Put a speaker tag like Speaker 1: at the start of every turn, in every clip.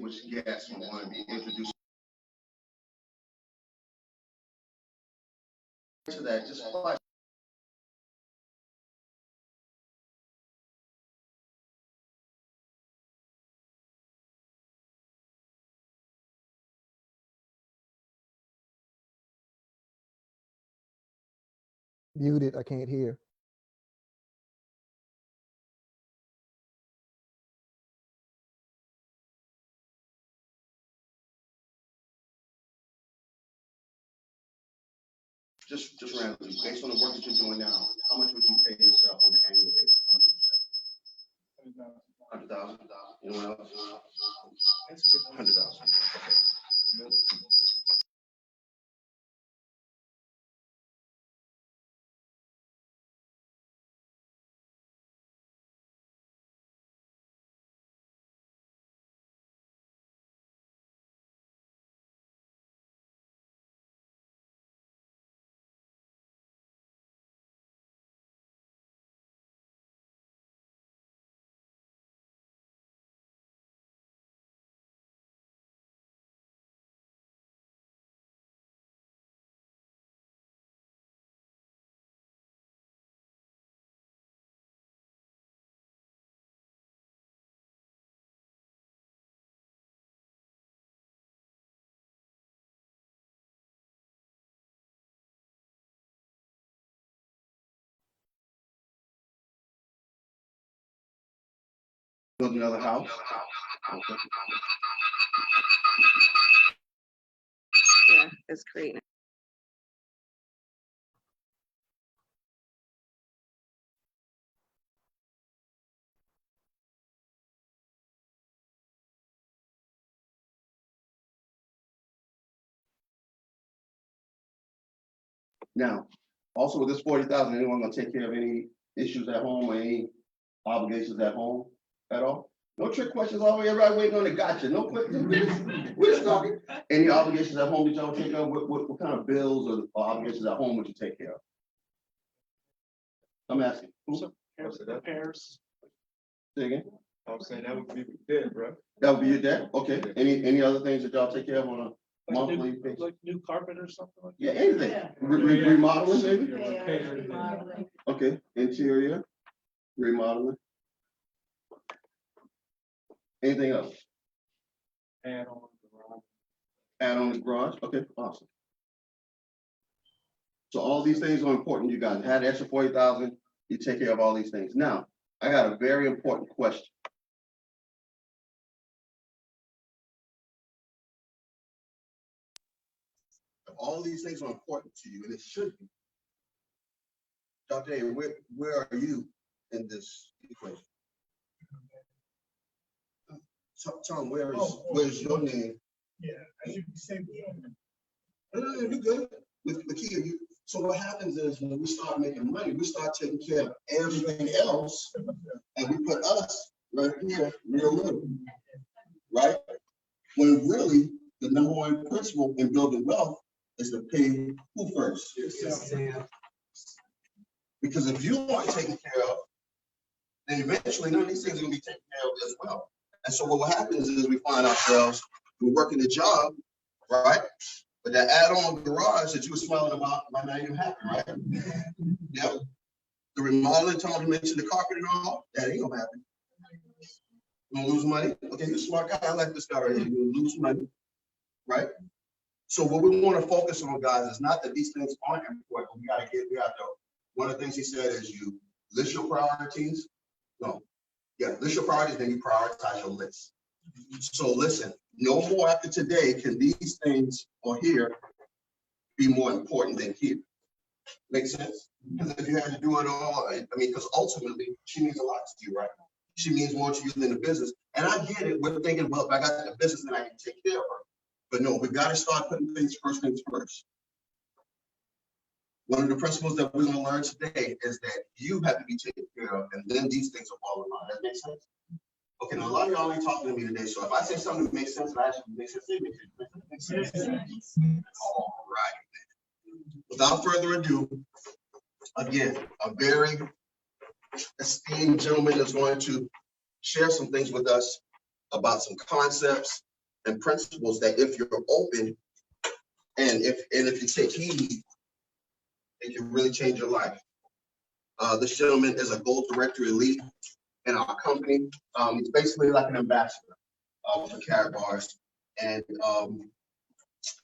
Speaker 1: distinguished guests who want to be introduced to that, just flash.
Speaker 2: Muted, I can't hear.
Speaker 1: Just randomly, based on the work that you're doing now, how much would you pay yourself on an annual basis? How much would you say? 100,000. Anyone else? 100,000. Okay. Build another house. Okay.
Speaker 3: Yeah, it's creating.
Speaker 1: Now, also with this 40,000, anyone gonna take care of any issues at home or any obligations at home at all? No trick questions all the way around waiting on the gotcha. No questions. We're just talking. Any obligations at home that y'all take care of? What kind of bills or obligations at home would you take care of? I'm asking.
Speaker 4: Repairs.
Speaker 1: Say again?
Speaker 4: I was saying that would be dead, right?
Speaker 1: That would be your debt? Okay. Any other things that y'all take care of on a monthly basis?
Speaker 4: Like new carpet or something like
Speaker 1: Yeah, anything. Remodeling maybe?
Speaker 4: that?
Speaker 1: Okay, interior, remodeling. Anything else?
Speaker 4: Add on the garage.
Speaker 1: Add on the garage? Okay, awesome. So all these things are important. You guys had extra 40,000, you take care of all these things. Now, I got a very important question. If all these things are important to you, and it should be, Dr. A, where are you in this equation? Tom, where's your name?
Speaker 5: Yeah, I should say.
Speaker 1: No, you're good. With Kia, so what happens is when we start making money, we start taking care of everything else, and we put us right here, real little, right? When really the number one principle in building wealth is to pay who first? Because if you aren't taken care of, then eventually none of these things are going to be taken care of as well. And so what happens is we find ourselves, we're working the job, right? But that add-on garage that you were smiling about might not even happen, right? Yep. The remodeling, Tom, you mentioned the carpet and all, that ain't gonna happen. You gonna lose money? Okay, you're a smart guy. I like this guy right here. You're gonna lose money, right? So what we want to focus on, guys, is not that these things aren't important. We got to, one of the things he said is you list your priorities. No, yeah, list your priorities, then you prioritize your list. So listen, no more after today can these things or here be more important than here. Make sense? Because if you had to do it all, I mean, because ultimately she means a lot to you, right? She means more to you than the business. And I get it. We're thinking, well, if I got the business, then I can take care of her. But no, we got to start putting things first. One of the principles that we're going to learn today is that you have to be taken care of, and then these things will fall in line. That makes sense? Okay, now a lot of y'all ain't talking to me today, so if I say something that makes sense, it actually makes sense. It makes sense. All right. Without further ado, again, a very esteemed gentleman is going to share some things with us about some concepts and principles that if you're open and if you take heed, it can really change your life. This gentleman is a gold director elite in our company. He's basically like an ambassador for Carrot Bars. And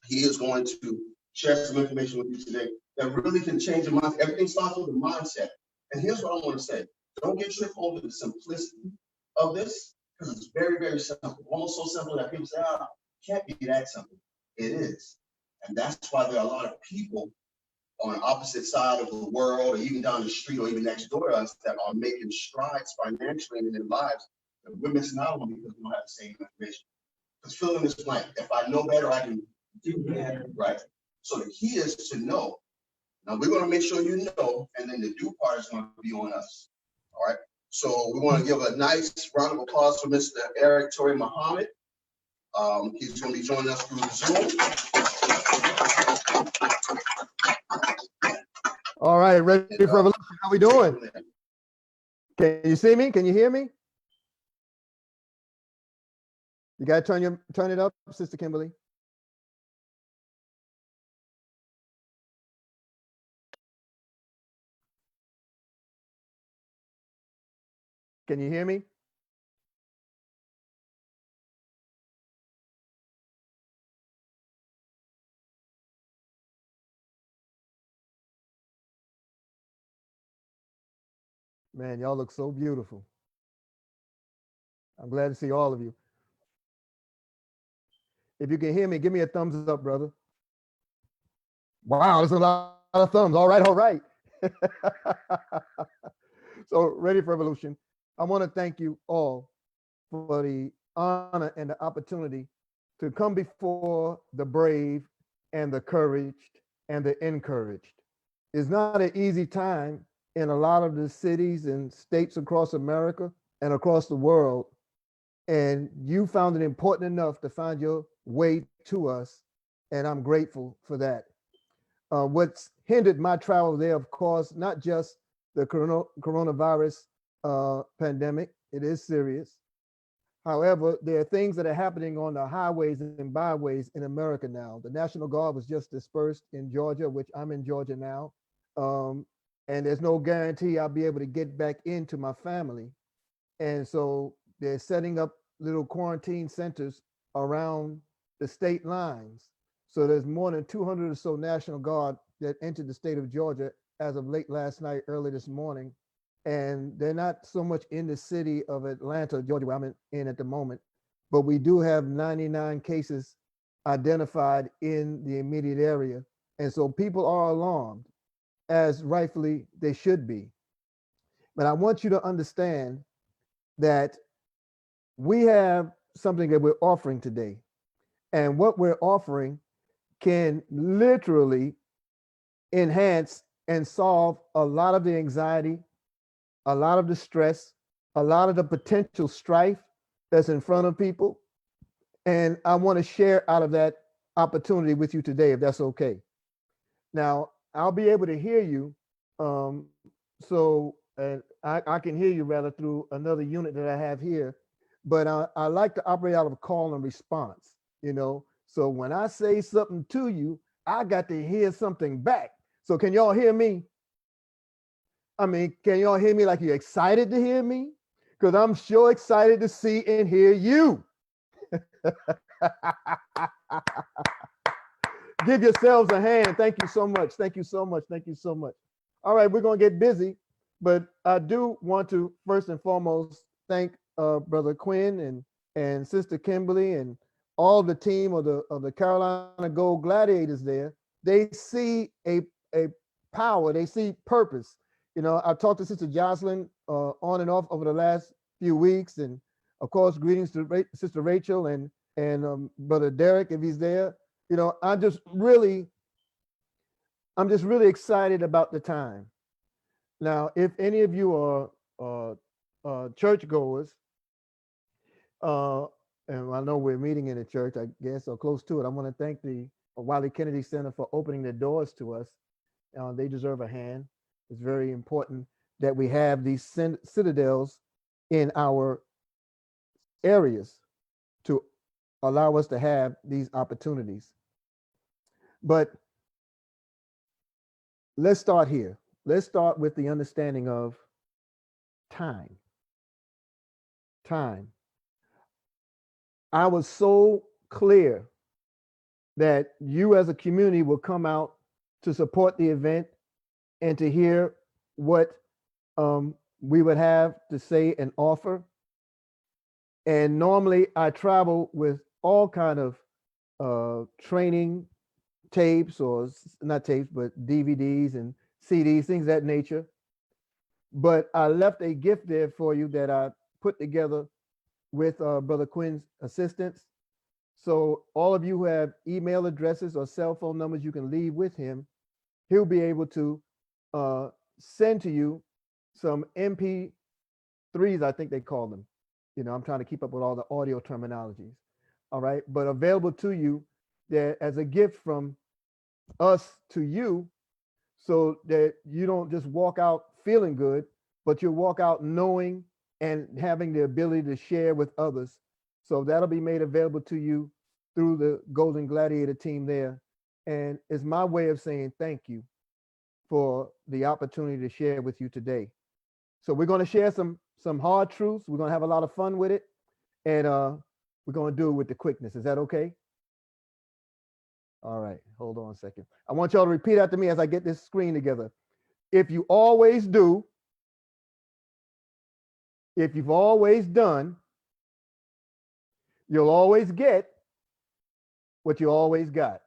Speaker 1: he is going to share some information with you today that really can change your mind. Everything starts with the mindset. And here's what I want to say. Don't get tripped over the simplicity of this, because it's very, very simple. Almost so simple that people say, oh, it can't be that simple. It is. And that's why there are a lot of people on the opposite side of the world, or even down the street, or even next door to us, that are making strides financially in their lives. And we're missing out on because we don't have the same information. Because fill in this blank. If I know better, I can do better, right? So the key is to know. Now we're going to make sure you know, and then the do part is going to be on us. All right. So we want to give a nice round of applause for Mr. Eric Torrey Muhammad. He's going to be joining us through Zoom.
Speaker 2: All right, ready for revolution. How we doing? Can you see me? Can you hear me? You got to turn it up, Sister Kimberly. Can you hear me? Man, y'all look so beautiful. I'm glad to see all of you. If you can hear me, give me a thumbs up, brother. Wow, there's a lot of thumbs. All right, all right. So, ready for revolution. I want to thank you all for the honor and the opportunity to come before the brave and the couraged and the encouraged. It's not an easy time in a lot of the cities and states across America and across the world. And you found it important enough to find your way to us. And I'm grateful for that. What's hindered my travel there, of course, not just the coronavirus pandemic, it is serious. However, there are things that are happening on the highways and byways in America now. The National Guard was just dispersed in Georgia, which I'm in Georgia now. And there's no guarantee I'll be able to get back into my family. And so they're setting up little quarantine centers around the state lines. So there's more than 200 or so National Guard that entered the state of Georgia as of late last night, early this morning. And they're not so much in the city of Atlanta, Georgia, where I'm in at the moment, but we do have 99 cases identified in the immediate area. And so people are alarmed, as rightfully they should be. But I want you to understand that we have something that we're offering today. And what we're offering can literally enhance and solve a lot of the anxiety, a lot of the stress, a lot of the potential strife that's in front of people. And I want to share out of that opportunity with you today, if that's okay. Now, I'll be able to hear you. I can hear you rather through another unit that I have here, but I like to operate out of call and response, you know? So when I say something to you, I got to hear something back. So can y'all hear me? I mean, can y'all hear me like you're excited to hear me? Because I'm sure excited to see and hear you. Give yourselves a hand. Thank you so much. Thank you so much. Thank you so much. All right, we're going to get busy, but I do want to first and foremost thank Brother Quinn and Sister Kimberly and all the team of the Carolina Gold Gladiators there. They see a power. They see purpose. You know, I talked to Sister Jocelyn on and off over the last few weeks, and of course, greetings to Sister Rachel and Brother Derek if he's there. You know, I'm just really excited about the time. Now, if any of you are churchgoers, and I know we're meeting in a church, I guess, or close to it, I want to thank the Wiley Kennedy Center for opening their doors to us. They deserve a hand. It's very important that we have these citadels in our areas to allow us to have these opportunities. But let's start here. Let's start with the understanding of time. Time. I was so clear that you as a community will come out to support the event and to hear what we would have to say and offer. And normally I travel with all kind of training tapes, or not tapes, but DVDs and CDs, things of that nature. But I left a gift there for you that I put together with Brother Quinn's assistance. So all of you who have email addresses or cell phone numbers you can leave with him, he'll be able to send to you some MP3s, I think they call them. You know, I'm trying to keep up with all the audio terminologies. All right, but available to you that as a gift from us to you, so that you don't just walk out feeling good, but you walk out knowing and having the ability to share with others. So that'll be made available to you through the Golden Gladiator team there. And it's my way of saying thank you for the opportunity to share with you today. So we're going to share some hard truths. We're going to have a lot of fun with it, and we're going to do it with the quickness. Is that okay? All right, hold on a second. I want y'all to repeat after me as I get this screen together. If you always do, if you've always done, you'll always get what you always got.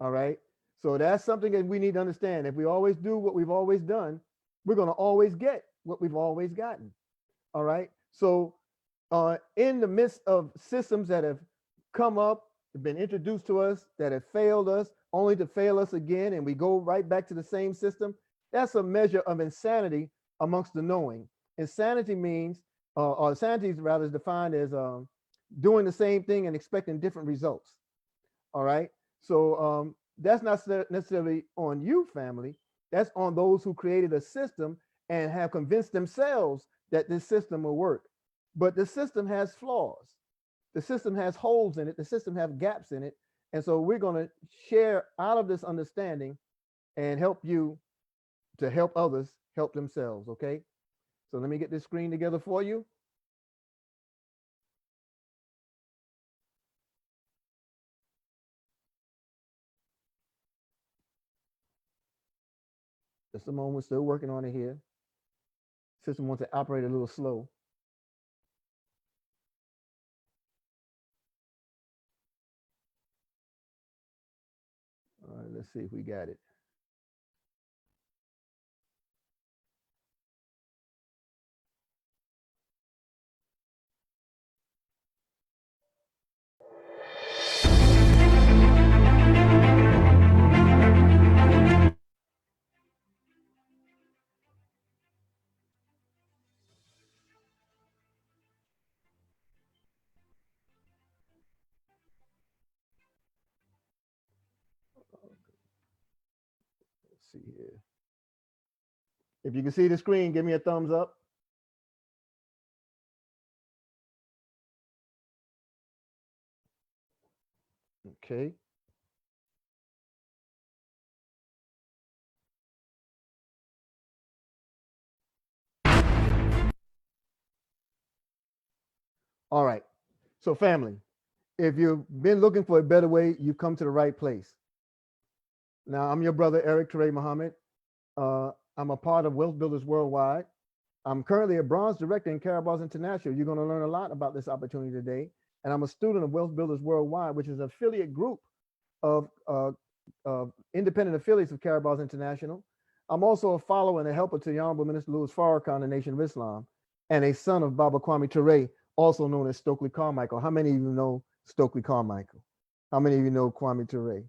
Speaker 2: All right. So that's something that we need to understand. If we always do what we've always done, we're going to always get what we've always gotten. All right. So in the midst of systems that have come up, have been introduced to us, that have failed us, only to fail us again, and we go right back to the same system, that's a measure of insanity amongst the knowing. Insanity means, or insanity is rather defined as doing the same thing and expecting different results. All right. So that's not necessarily on you, family. That's on those who created a system and have convinced themselves that this system will work. But the system has flaws. The system has holes in it. The system has gaps in it. And so we're going to share out of this understanding and help you to help others help themselves. Okay. So let me get this screen together for you. Just a moment, we're still working on it here. System wants to operate a little slow. All right, let's see if we got it. Let's see here. If you can see the screen, give me a thumbs up. Okay. All right. So family, if you've been looking for a better way, you've come to the right place. Now, I'm your brother, Eric Teray Muhammad. I'm a part of Wealth Builders Worldwide. I'm currently a bronze director in Carabal's International. You're going to learn a lot about this opportunity today. And I'm a student of Wealth Builders Worldwide, which is an affiliate group of independent affiliates of Carabal's International. I'm also a follower and a helper to the Honorable Minister Louis Farrakhan, the Nation of Islam, and a son of Baba Kwame Ture, also known as Stokely Carmichael. How many of you know Stokely Carmichael? How many of you know Kwame Ture?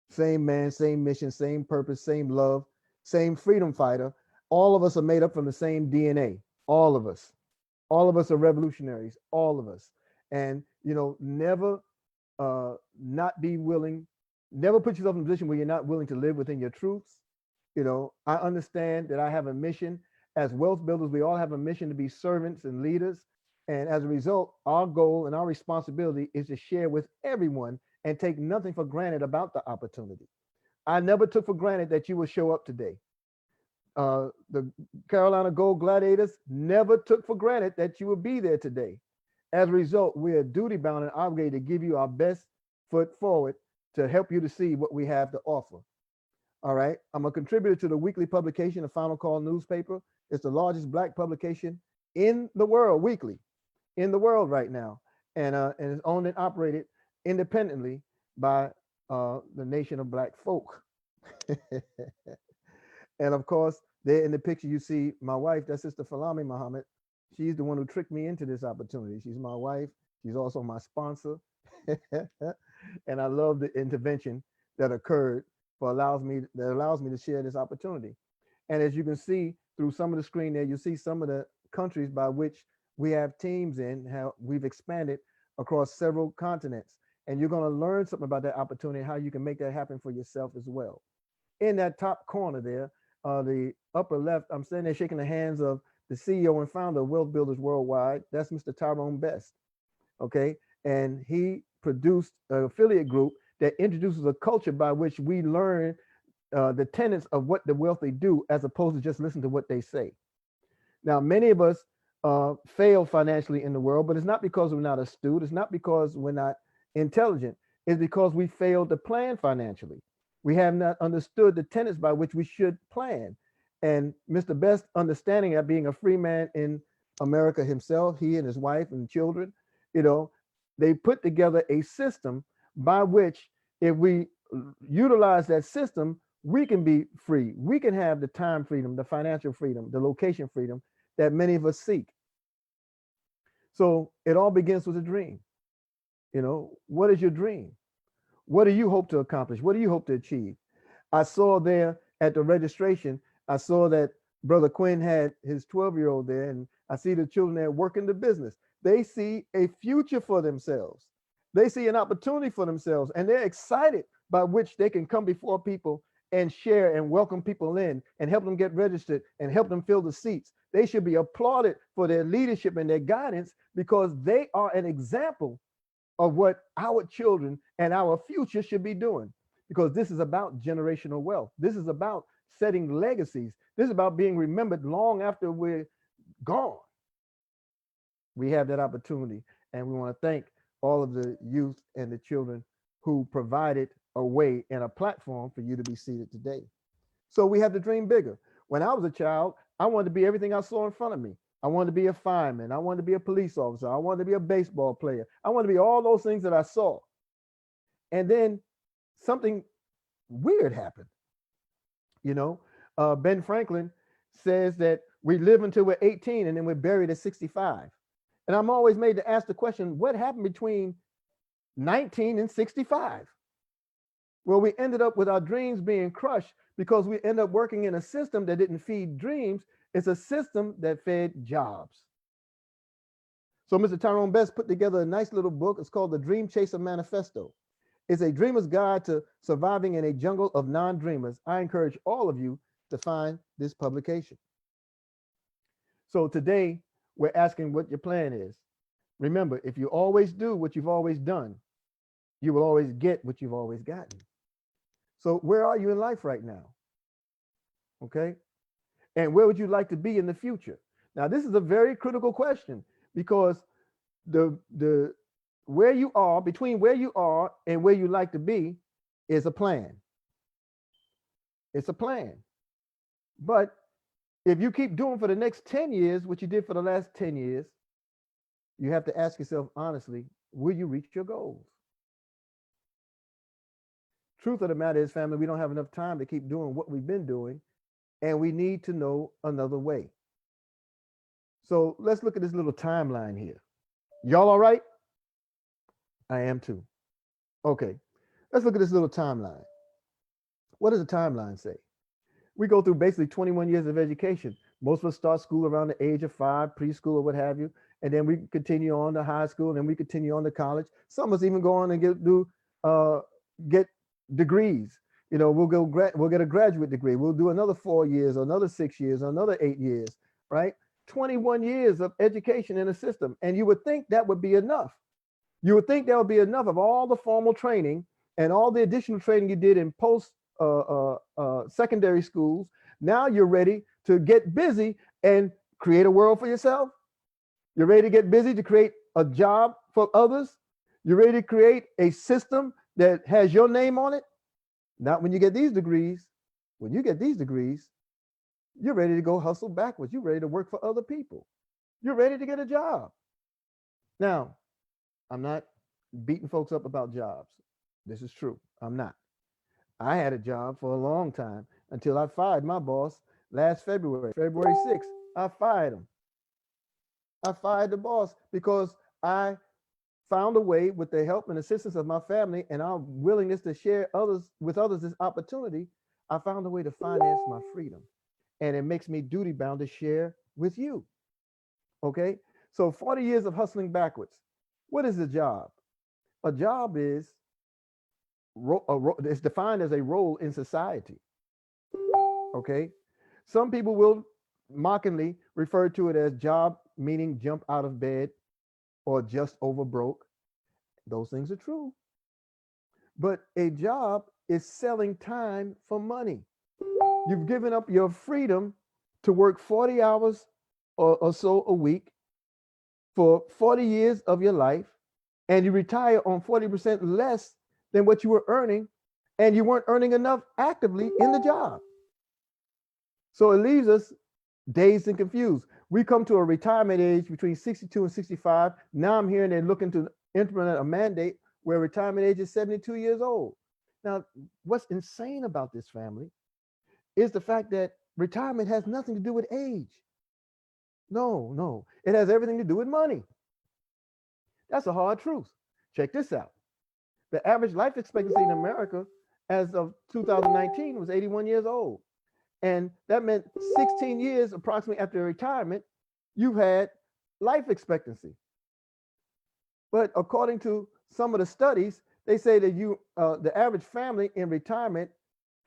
Speaker 2: Same man, same mission, same purpose, same love, same freedom fighter. All of us are made up from the same DNA. All of us. All of us are revolutionaries. All of us. And, you know, never not be willing, never put yourself in a position where you're not willing to live within your truths. You know, I understand that I have a mission. As wealth builders, we all have a mission to be servants and leaders. And as a result, our goal and our responsibility is to share with everyone and take nothing for granted about the opportunity. I never took for granted that you would show up today. The Carolina Gold Gladiators never took for granted that you would be there today. As a result, we are duty bound and obligated to give you our best foot forward to help you to see what we have to offer. All right. I'm a contributor to the weekly publication, the Final Call newspaper. It's the largest Black publication in the world, weekly, in the world right now. And it's owned and operated independently by the nation of Black folk. And of course, there in the picture, you see my wife, that's Sister Falami Muhammad. She's the one who tricked me into this opportunity. She's my wife. She's also my sponsor. And I love the intervention that occurred allows me to share this opportunity. And as you can see through some of the screen there, you see some of the countries by which we have teams in, how we've expanded across several continents. And you're going to learn something about that opportunity, how you can make that happen for yourself as well. In that top corner there, the upper left, I'm standing there shaking the hands of the CEO and founder of Wealth Builders Worldwide. That's Mr. Tyrone Best. Okay. And he produced an affiliate group that introduces a culture by which we learn the tenets of what the wealthy do, as opposed to just listen to what they say. Now, many of us fail financially in the world, but it's not because we're not astute. It's not because we're not intelligent. It's because we failed to plan financially. We have not understood the tenets by which we should plan. And Mr. Best, understanding that, being a free man in America himself, he and his wife and children, they put together a system by which, if we utilize that system, we can be free. We can have the time freedom, the financial freedom, the location freedom that many of us seek. So it all begins with a dream. What is your dream? What do you hope to accomplish? What do you hope to achieve? I saw there at the registration, I saw that Brother Quinn had his 12-year-old there, and I see the children there working the business. They see a future for themselves. They see an opportunity for themselves, and they're excited by which they can come before people and share and welcome people in and help them get registered and help them fill the seats. They should be applauded for their leadership and their guidance, because they are an example of what our children and our future should be doing, because this is about generational wealth. This is about setting legacies. This is about being remembered long after we're gone. We have that opportunity, and we want to thank all of the youth and the children who provided a way and a platform for you to be seated today. So we have to dream bigger. When I was a child, I wanted to be everything I saw in front of me. I wanted to be a fireman. I wanted to be a police officer. I wanted to be a baseball player. I wanted to be all those things that I saw. And then something weird happened. Ben Franklin says that we live until we're 18 and then we're buried at 65. And I'm always made to ask the question, what happened between 19 and 65? Well, we ended up with our dreams being crushed because we end up working in a system that didn't feed dreams. It's a system that fed jobs. So Mr. Tyrone Best put together a nice little book. It's called The Dream Chaser Manifesto. It's a dreamer's guide to surviving in a jungle of non-dreamers. I encourage all of you to find this publication. So today, we're asking what your plan is. Remember, if you always do what you've always done, you will always get what you've always gotten. So where are you in life right now? Okay? And where would you like to be in the future? Now, this is a very critical question, because the where you are, between where you are and where you like to be, is a plan. It's a plan. But if you keep doing for the next 10 years what you did for the last 10 years, you have to ask yourself honestly, will you reach your goals? Truth of the matter is, family, we don't have enough time to keep doing what we've been doing, and we need to know another way. So let's look at this little timeline here. Y'all all right? I am too. Okay, let's look at this little timeline. What does the timeline say? We go through basically 21 years of education. Most of us start school around the age of 5, preschool or what have you, and then we continue on to high school, and then we continue on to college. Some of us even go on and get degrees. We'll get a graduate degree. We'll do another 4 years, or another 6 years, or another 8 years, right? 21 years of education in the system. And you would think that would be enough. You would think that would be enough of all the formal training and all the additional training you did in post secondary schools. Now you're ready to get busy and create a world for yourself. You're ready to get busy to create a job for others. You're ready to create a system that has your name on it. Not when you get these degrees. When you get these degrees, you're ready to go hustle backwards. You're ready to work for other people. You're ready to get a job. Now, I'm not beating folks up about jobs. This is true. I'm not. I had a job for a long time until I fired my boss last February, February 6th. I fired him. I fired the boss because I found a way, with the help and assistance of my family and our willingness to share with others this opportunity, I found a way to finance my freedom. And it makes me duty bound to share with you. Okay? So 40 years of hustling backwards. What is a job? A job is it's defined as a role in society. Okay? Some people will mockingly refer to it as job, meaning jump out of bed or just over broke. Those things are true. But a job is selling time for money. You've given up your freedom to work 40 hours or so a week for 40 years of your life, and you retire on 40% less than what you were earning, and you weren't earning enough actively in the job. So it leaves us dazed and confused. We come to a retirement age between 62 and 65. Now I'm hearing they're looking to implement a mandate where retirement age is 72 years old. Now, what's insane about this, family, is the fact that retirement has nothing to do with age. No, it has everything to do with money. That's a hard truth. Check this out. The average life expectancy in America as of 2019 was 81 years old. And that meant 16 years approximately after retirement, you've had life expectancy. But according to some of the studies, they say that the average family in retirement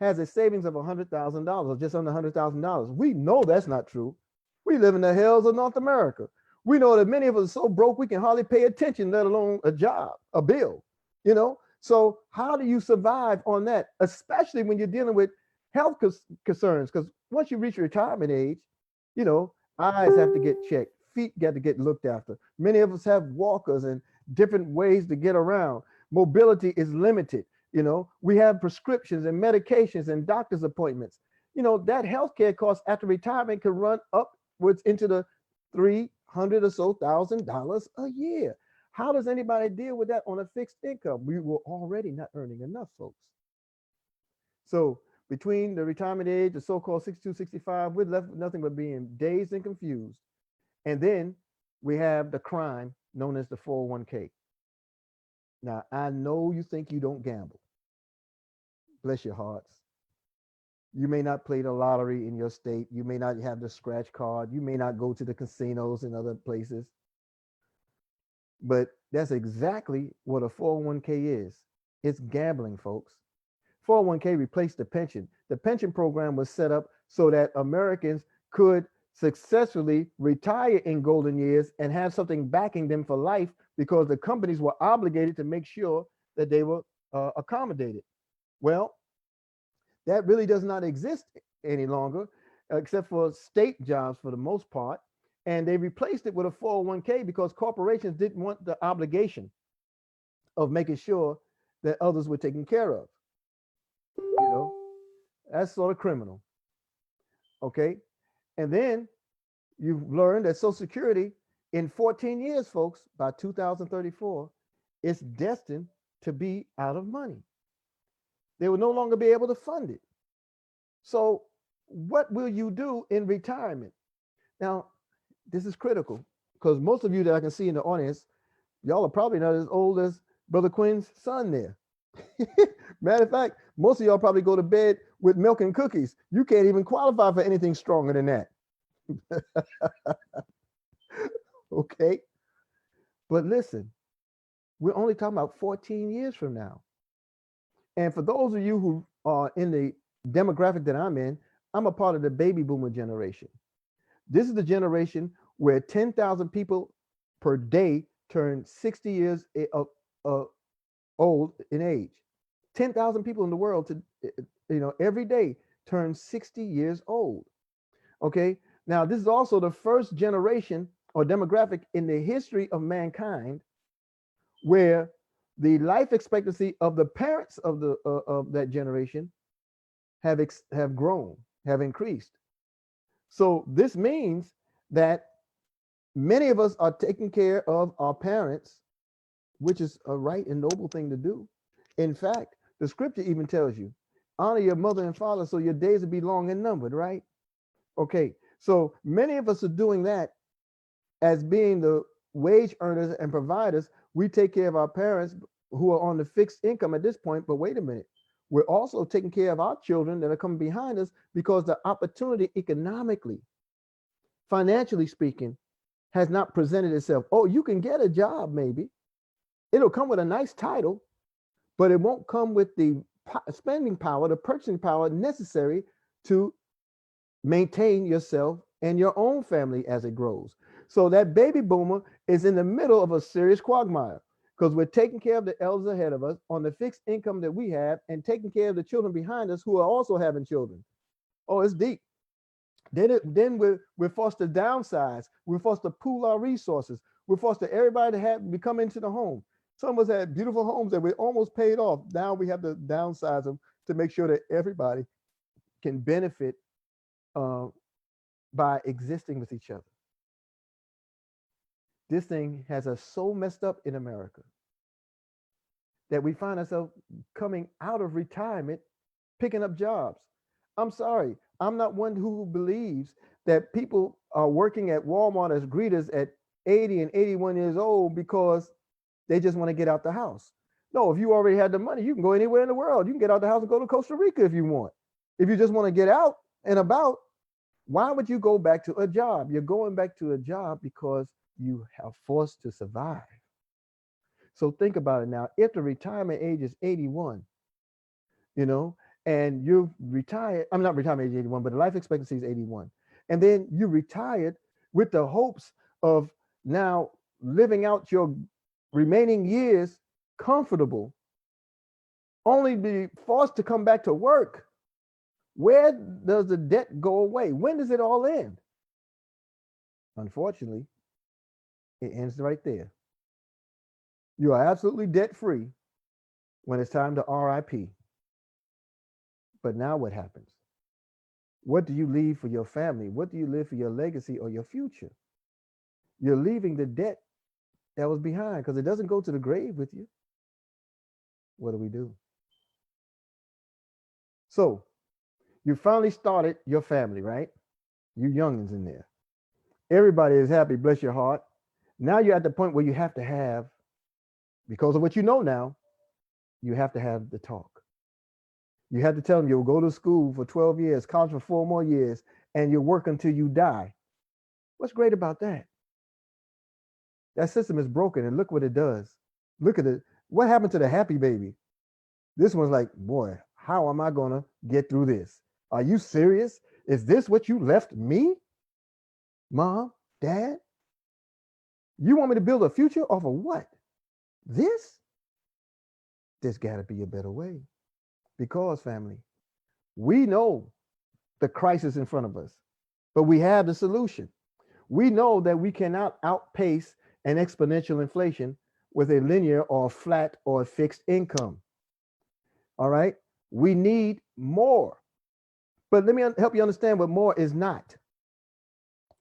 Speaker 2: has a savings of $100,000 or just under $100,000. We know that's not true. We live in the hills of North America. We know that many of us are so broke we can hardly pay attention, let alone a job, a bill, you know? So how do you survive on that, especially when you're dealing with health concerns? Because once you reach retirement age, you know, eyes have to get checked, feet got to get looked after. Many of us have walkers and different ways to get around. Mobility is limited. You know, we have prescriptions and medications and doctor's appointments. You know, that healthcare cost after retirement can run upwards into the $300,000 or so a year. How does anybody deal with that on a fixed income? We were already not earning enough, folks. So between the retirement age, the so-called 62, 65, we're left with nothing but being dazed and confused. And then we have the crime known as the 401k. Now, I know you think you don't gamble. Bless your hearts. You may not play the lottery in your state. You may not have the scratch card. You may not go to the casinos and other places. But that's exactly what a 401k is. It's gambling, folks. 401k replaced the pension. The pension program was set up so that Americans could successfully retire in golden years and have something backing them for life, because the companies were obligated to make sure that they were accommodated. Well, that really does not exist any longer, except for state jobs for the most part. And they replaced it with a 401k because corporations didn't want the obligation of making sure that others were taken care of. You know, that's sort of criminal. Okay. And then you've learned that Social Security in 14 years, folks, by 2034, is destined to be out of money. They will no longer be able to fund it. So what will you do in retirement? Now, this is critical because most of you that I can see in the audience, y'all are probably not as old as Brother Quinn's son there. Matter of fact, most of y'all probably go to bed with milk and cookies. You can't even qualify for anything stronger than that. Okay. But listen, we're only talking about 14 years from now. And for those of you who are in the demographic that I'm in, I'm a part of the baby boomer generation. This is the generation where 10,000 people per day turn 60 years old in age. 10,000 people in the world every day turn 60 years old. Okay. Now, this is also the first generation or demographic in the history of mankind where the life expectancy of the parents of that generation have grown, have increased. So this means that many of us are taking care of our parents, which is a right and noble thing to do. In fact, the scripture even tells you, honor your mother and father so your days will be long and numbered, right? Okay, so many of us are doing that as being the wage earners and providers. We take care of our parents who are on the fixed income at this point, but wait a minute. We're also taking care of our children that are coming behind us because the opportunity economically, financially speaking, has not presented itself. Oh, you can get a job, maybe. It'll come with a nice title, but it won't come with the spending power, the purchasing power necessary to maintain yourself and your own family as it grows. So that baby boomer is in the middle of a serious quagmire because we're taking care of the elders ahead of us on the fixed income that we have and taking care of the children behind us who are also having children. Oh, it's deep. Then we're forced to downsize. We're forced to pool our resources. We're forced to everybody to come into the home. Some of us had beautiful homes that we almost paid off. Now we have to downsize them to make sure that everybody can benefit by existing with each other. This thing has us so messed up in America that we find ourselves coming out of retirement, picking up jobs. I'm sorry, I'm not one who believes that people are working at Walmart as greeters at 80 and 81 years old because they just want to get out the house. No, if you already had the money, you can go anywhere in the world. You can get out the house and go to Costa Rica if you want. If you just want to get out and about, why would you go back to a job? You're going back to a job because you are forced to survive. So think about it now. If the retirement age is 81, and you're retired, I'm not retirement age 81, but the life expectancy is 81. And then you retired with the hopes of now living out your remaining years comfortable, only be forced to come back to work. Where does the debt go away? When does it all end? Unfortunately, it ends right there. You are absolutely debt free when it's time to RIP. But now what happens? What do you leave for your family? What do you leave for your legacy or your future? You're leaving the debt that was behind because it doesn't go to the grave with you. What do we do? So you finally started your family, right? You youngins in there. Everybody is happy, bless your heart. Now you're at the point where you have to have, because of what you know now, you have to have the talk. You have to tell them you'll go to school for 12 years, college for 4 more years, and you'll work until you die. What's great about that? That system is broken, and look what it does. Look at it. What happened to the happy baby? This one's like, boy, how am I going to get through this? Are you serious? Is this what you left me? Mom, Dad? You want me to build a future off of what? This? There's got to be a better way. Because, family, we know the crisis in front of us, but we have the solution. We know that we cannot outpace an exponential inflation with a linear or flat or fixed income. All right? We need more. But let me help you understand what more is not.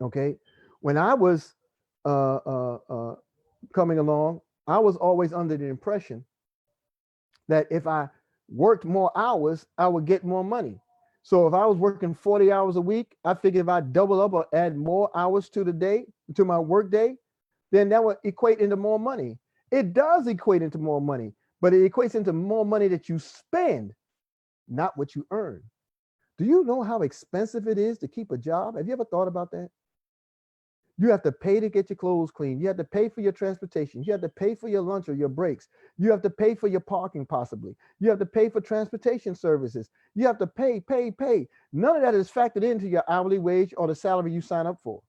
Speaker 2: Okay? When I was coming along, I was always under the impression that if I worked more hours, I would get more money. So if I was working 40 hours a week, I figured if I double up or add more hours to the day, to my work day, then that would equate into more money. It does equate into more money, but it equates into more money that you spend, not what you earn. Do you know how expensive it is to keep a job? Have you ever thought about that? You have to pay to get your clothes clean. You have to pay for your transportation. You have to pay for your lunch or your breaks. You have to pay for your parking, possibly. You have to pay for transportation services. You have to pay, pay, pay. None of that is factored into your hourly wage or the salary you sign up for.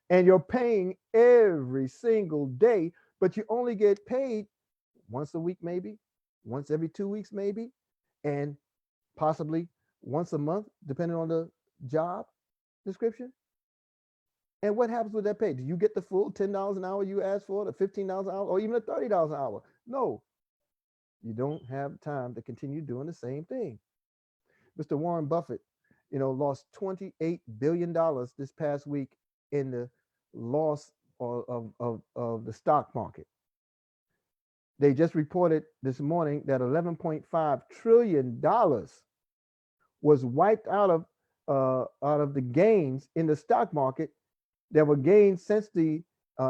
Speaker 2: And you're paying every single day, but you only get paid once a week, maybe, once every 2 weeks, maybe, and possibly once a month, depending on the job description. And what happens with that pay? Do you get the full $10 an hour you asked for, the $15 an hour, or even the $30 an hour? No, you don't have time to continue doing the same thing. Mr. Warren Buffett, lost $28 billion this past week in the loss of the stock market. They just reported this morning that $11.5 trillion was wiped out of the gains in the stock market that were gained since the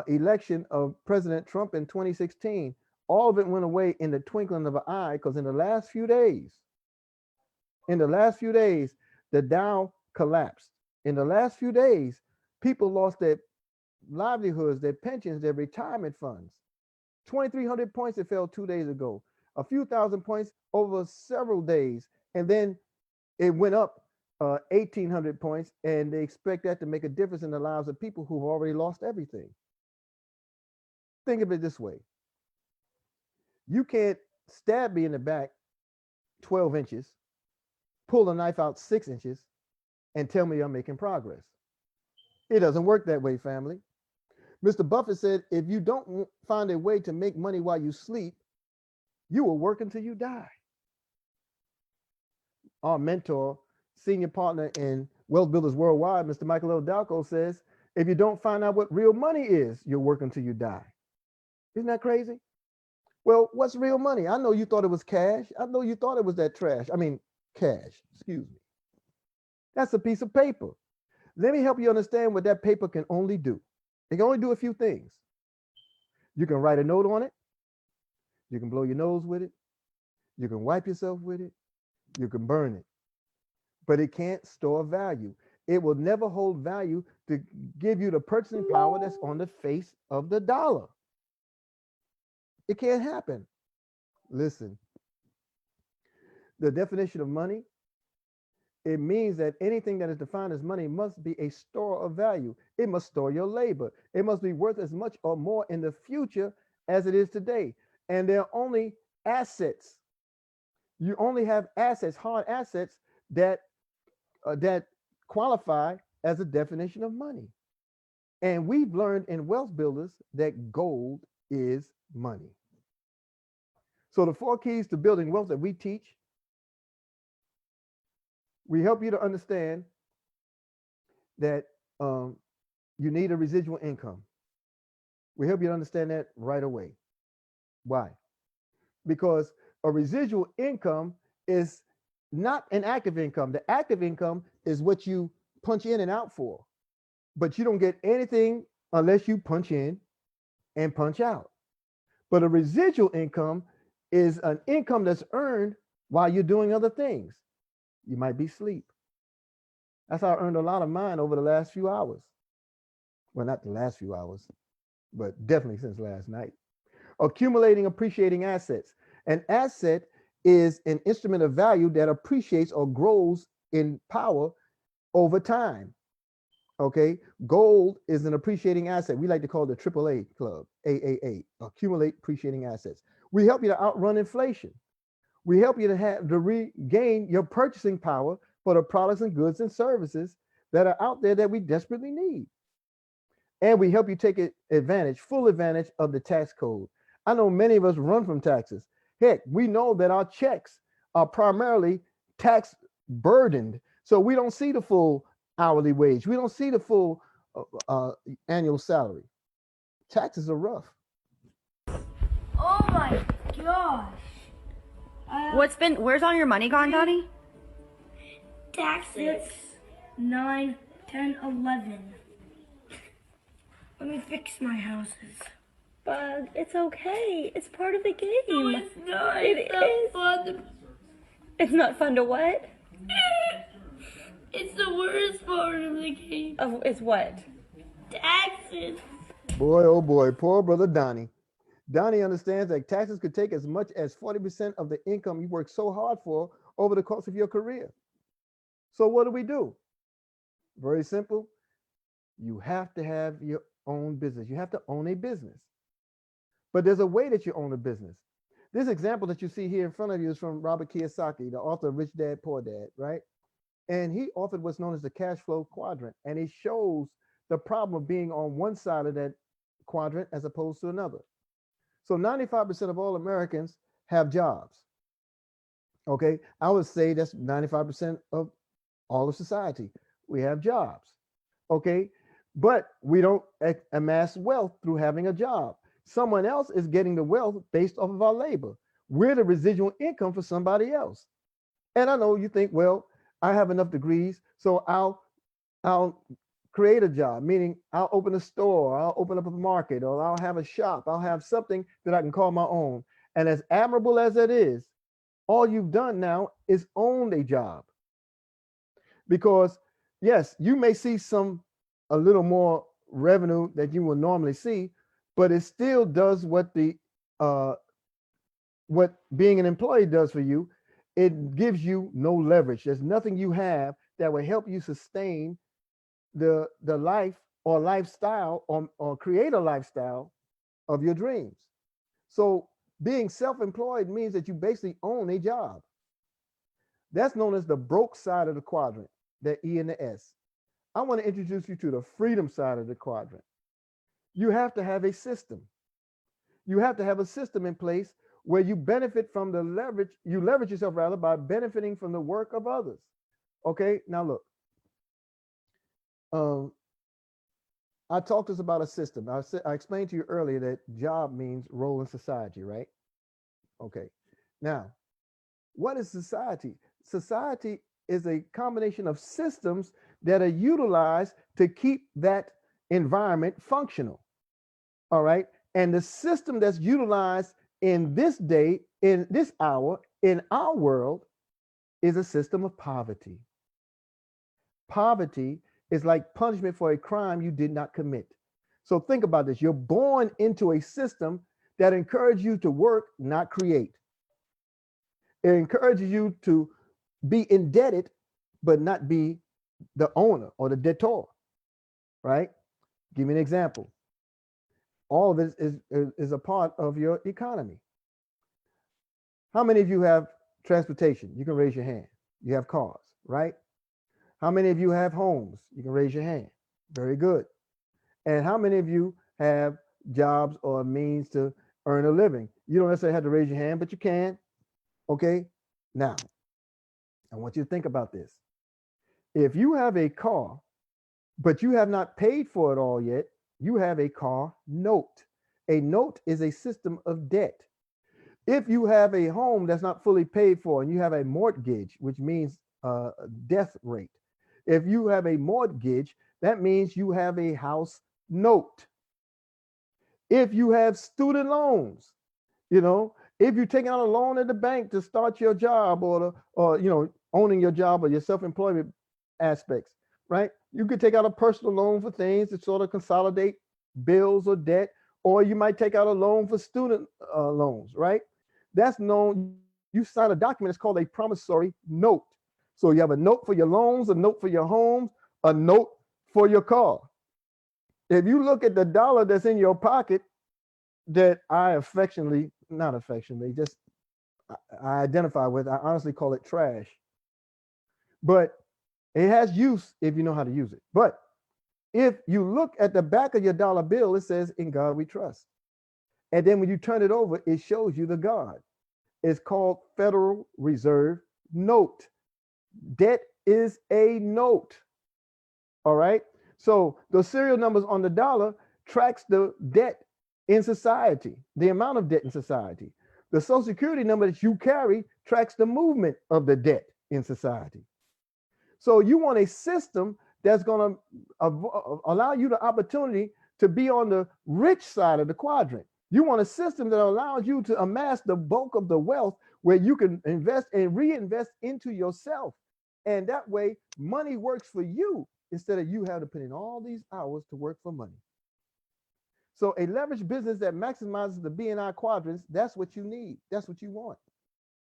Speaker 2: election of President Trump in 2016. All of it went away in the twinkling of an eye, because in the last few days, the Dow collapsed. In the last few days, people lost their livelihoods, their pensions, their retirement funds. 2,300 points it fell 2 days ago, a few thousand points over several days, and then it went up 1,800 points, and they expect that to make a difference in the lives of people who've already lost everything. Think of it this way. You can't stab me in the back 12 inches, pull a knife out 6 inches, and tell me I'm making progress. It doesn't work that way, family. Mr. Buffett said, if you don't find a way to make money while you sleep, you will work until you die. Our mentor, senior partner in Wealth Builders Worldwide, Mr. Michael L. Dalco, says, if you don't find out what real money is, you'll work until you die. Isn't that crazy? Well, what's real money? I know you thought it was cash. I know you thought it was that trash. I mean, cash, excuse me. That's a piece of paper. Let me help you understand what that paper can only do. It can only do a few things. You can write a note on it. You can blow your nose with it. You can wipe yourself with it. You can burn it. But it can't store value. It will never hold value to give you the purchasing power that's on the face of the dollar. It can't happen. Listen, the definition of money, it means that anything that is defined as money must be a store of value. It must store your labor. It must be worth as much or more in the future as it is today. And they're only assets. You only have assets, hard assets that qualify as a definition of money. And we've learned in Wealth Builders that gold is money. So the 4 keys to building wealth that we teach, we help you to understand that you need a residual income. We help you to understand that right away. Why? Because a residual income is not an active income. The active income is what you punch in and out for, but you don't get anything unless you punch in and punch out. But a residual income is an income that's earned while you're doing other things. You might be asleep. That's how I earned a lot of mine over the last few hours. Well, not the last few hours, but definitely since last night. Accumulating, appreciating assets. An asset is an instrument of value that appreciates or grows in power over time. Okay, gold is an appreciating asset. We like to call it the AAA club, AAA, accumulate appreciating assets. We help you to outrun inflation. We help you to regain your purchasing power for the products and goods and services that are out there that we desperately need. And we help you take advantage, full advantage of the tax code. I know many of us run from taxes. Heck, we know that our checks are primarily tax burdened. So we don't see the full hourly wage. We don't see the full annual salary. Taxes are rough.
Speaker 3: Oh my gosh.
Speaker 6: Where's all your money gone, Daddy?
Speaker 3: Taxes. 9, 10, 11. Let me fix my houses.
Speaker 6: Bug, it's okay. It's part of the game.
Speaker 3: No, it's not.
Speaker 6: It is.
Speaker 3: Fun.
Speaker 6: It's not fun to what?
Speaker 3: It's the worst part of the game.
Speaker 6: It's what?
Speaker 3: Taxes.
Speaker 2: Boy, oh boy, poor brother Donnie. Donnie understands that taxes could take as much as 40% of the income you worked so hard for over the course of your career. So what do? Very simple. You have to have your own business. You have to own a business. But there's a way that you own a business. This example that you see here in front of you is from Robert Kiyosaki, the author of Rich Dad, Poor Dad, right? And he authored what's known as the cash flow quadrant. And it shows the problem of being on one side of that quadrant as opposed to another. So 95% of all Americans have jobs. Okay, I would say that's 95% of all of society. We have jobs. Okay, but we don't amass wealth through having a job. Someone else is getting the wealth based off of our labor. We're the residual income for somebody else. And I know you think, well, I have enough degrees, so I'll create a job, meaning I'll open a store, I'll open up a market, or I'll have a shop, I'll have something that I can call my own. And as admirable as that is, all you've done now is owned a job. Because yes, you may see a little more revenue that you will normally see, but it still does what what being an employee does for you. It gives you no leverage. There's nothing you have that will help you sustain the life or lifestyle or create a lifestyle of your dreams. So being self-employed means that you basically own a job. That's known as the broke side of the quadrant, the E and the S. I want to introduce you to the freedom side of the quadrant. You have to have a system. You have to have a system in place where you benefit from the leverage, you leverage yourself rather by benefiting from the work of others. Okay, now look. I talked to us about a system. I explained to you earlier that job means role in society, right? Okay. Now, what is society? Society is a combination of systems that are utilized to keep that environment functional. All right. And the system that's utilized in this day, in this hour, in our world, is a system of poverty. Poverty is like punishment for a crime you did not commit. So think about this. You're born into a system that encourages you to work, not create. It encourages you to be indebted, but not be the owner or the debtor, right? Give me an example. All of this is a part of your economy. How many of you have transportation? You can raise your hand. You have cars, right? How many of you have homes? You can raise your hand. Very good. And how many of you have jobs or means to earn a living? You don't necessarily have to raise your hand, but you can. Okay. Now, I want you to think about this. If you have a car, but you have not paid for it all yet, you have a car note. A note is a system of debt. If you have a home that's not fully paid for and you have a mortgage, which means death rate. If you have a mortgage, that means you have a house note. If you have student loans, if you're taking out a loan at the bank to start your job or owning your job or your self-employment aspects, right? You could take out a personal loan for things to sort of consolidate bills or debt, or you might take out a loan for student loans, right? That's known, you sign a document, it's called a promissory note. So you have a note for your loans, a note for your homes, a note for your car. If you look at the dollar that's in your pocket that I identify with, I honestly call it trash. But it has use if you know how to use it. But if you look at the back of your dollar bill, it says, "In God we trust." And then when you turn it over, it shows you the God. It's called Federal Reserve Note. Debt is a note. All right. So the serial numbers on the dollar tracks the debt in society, the amount of debt in society. The Social Security number that you carry tracks the movement of the debt in society. So you want a system that's going to allow you the opportunity to be on the rich side of the quadrant. You want a system that allows you to amass the bulk of the wealth where you can invest and reinvest into yourself. And that way, money works for you instead of you having to put in all these hours to work for money. So a leveraged business that maximizes the BNI quadrants, that's what you need. That's what you want.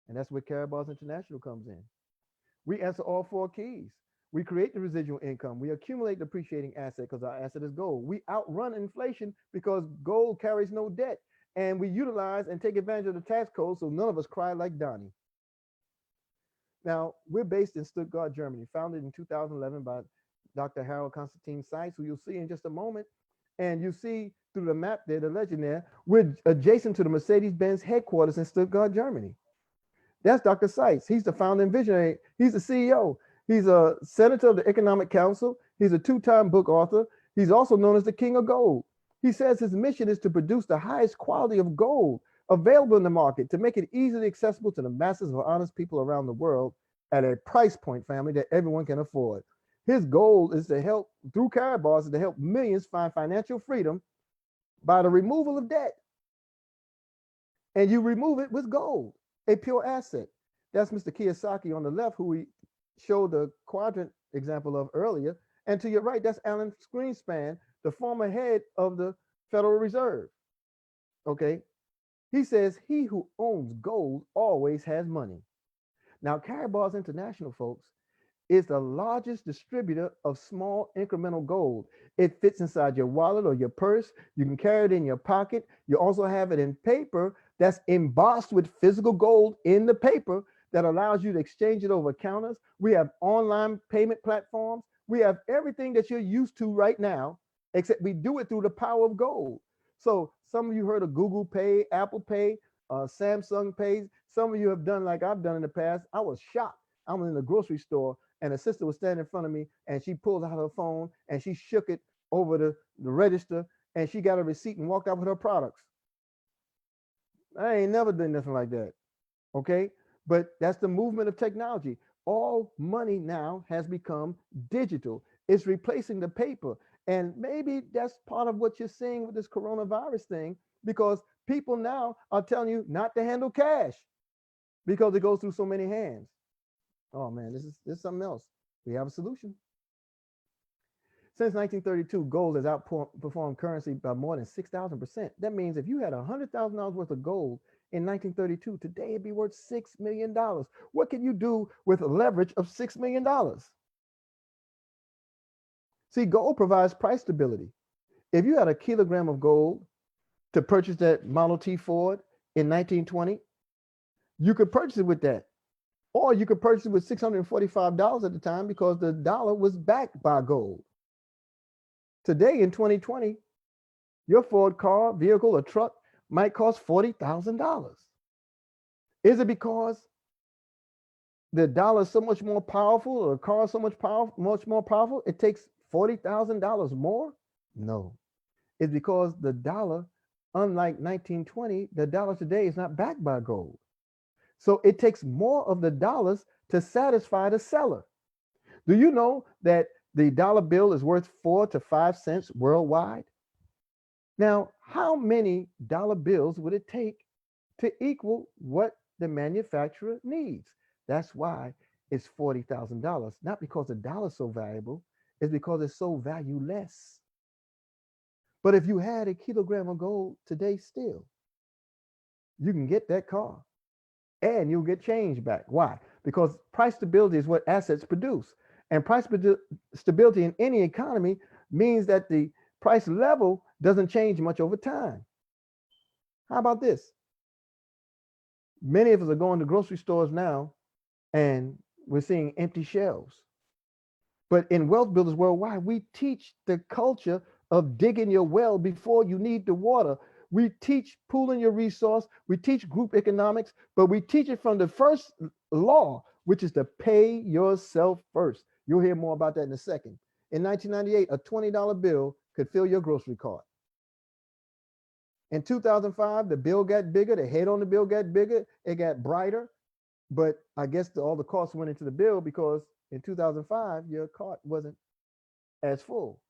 Speaker 2: And that's where Carabal's International comes in. We answer all four keys. We create the residual income. We accumulate depreciating asset because our asset is gold. We outrun inflation because gold carries no debt. And we utilize and take advantage of the tax code so none of us cry like Donnie. Now, we're based in Stuttgart, Germany, founded in 2011 by Dr. Harold Constantine Seitz, who you'll see in just a moment. And you see through the map there, the legend there, we're adjacent to the Mercedes-Benz headquarters in Stuttgart, Germany. That's Dr. Seitz. He's the founding visionary. He's the CEO. He's a senator of the Economic Council. He's a two-time book author. He's also known as the King of Gold. He says his mission is to produce the highest quality of gold available in the market to make it easily accessible to the masses of honest people around the world at a price point, family, that everyone can afford. His goal is to help, through Carabal's, to help millions find financial freedom by the removal of debt. And you remove it with gold, a pure asset. That's Mr. Kiyosaki on the left, who we showed the quadrant example of earlier. And to your right, that's Alan Greenspan, the former head of the Federal Reserve. Okay. He says, he who owns gold always has money. Now, Carabal's International, folks, is the largest distributor of small incremental gold. It fits inside your wallet or your purse. You can carry it in your pocket. You also have it in paper that's embossed with physical gold in the paper that allows you to exchange it over counters. We have online payment platforms. We have everything that you're used to right now, except we do it through the power of gold. So some of you heard of Google Pay, Apple Pay, Samsung Pay. Some of you have done like I've done in the past. I was shocked. I was in the grocery store and a sister was standing in front of me and she pulled out her phone and she shook it over the register and she got a receipt and walked out with her products. I ain't never done nothing like that. Okay. But that's the movement of technology. All money now has become digital. It's replacing the paper. And maybe that's part of what you're seeing with this coronavirus thing, because people now are telling you not to handle cash because it goes through so many hands. Oh man, this is something else. We have a solution. Since 1932, gold has outperformed currency by more than 6,000%. That means if you had $100,000 worth of gold in 1932, today it'd be worth $6 million. What can you do with a leverage of $6 million? See, gold provides price stability. If you had a kilogram of gold to purchase that Model T Ford in 1920, you could purchase it with that. Or you could purchase it with $645 at the time because the dollar was backed by gold. Today in 2020, your Ford car, vehicle, or truck might cost $40,000. Is it because the dollar is so much more powerful, or the car is so much more powerful, it takes $40,000 more? No. It's because the dollar, unlike 1920, the dollar today is not backed by gold. So it takes more of the dollars to satisfy the seller. Do you know that the dollar bill is worth 4 to 5 cents worldwide? Now, how many dollar bills would it take to equal what the manufacturer needs? That's why it's $40,000, not because the dollar is so valuable, it's because it's so valueless. But if you had a kilogram of gold today still, you can get that car and you'll get change back. Why? Because price stability is what assets produce. And price stability in any economy means that the price level doesn't change much over time. How about this? Many of us are going to grocery stores now and we're seeing empty shelves. But in Wealth Builders Worldwide, we teach the culture of digging your well before you need the water. We teach pooling your resource. We teach group economics, but we teach it from the first law, which is to pay yourself first. You'll hear more about that in a second. In 1998, a $20 bill could fill your grocery cart. In 2005, the bill got bigger. The head on the bill got bigger. It got brighter. But I guess all the costs went into the bill because in 2005, your cart wasn't as full.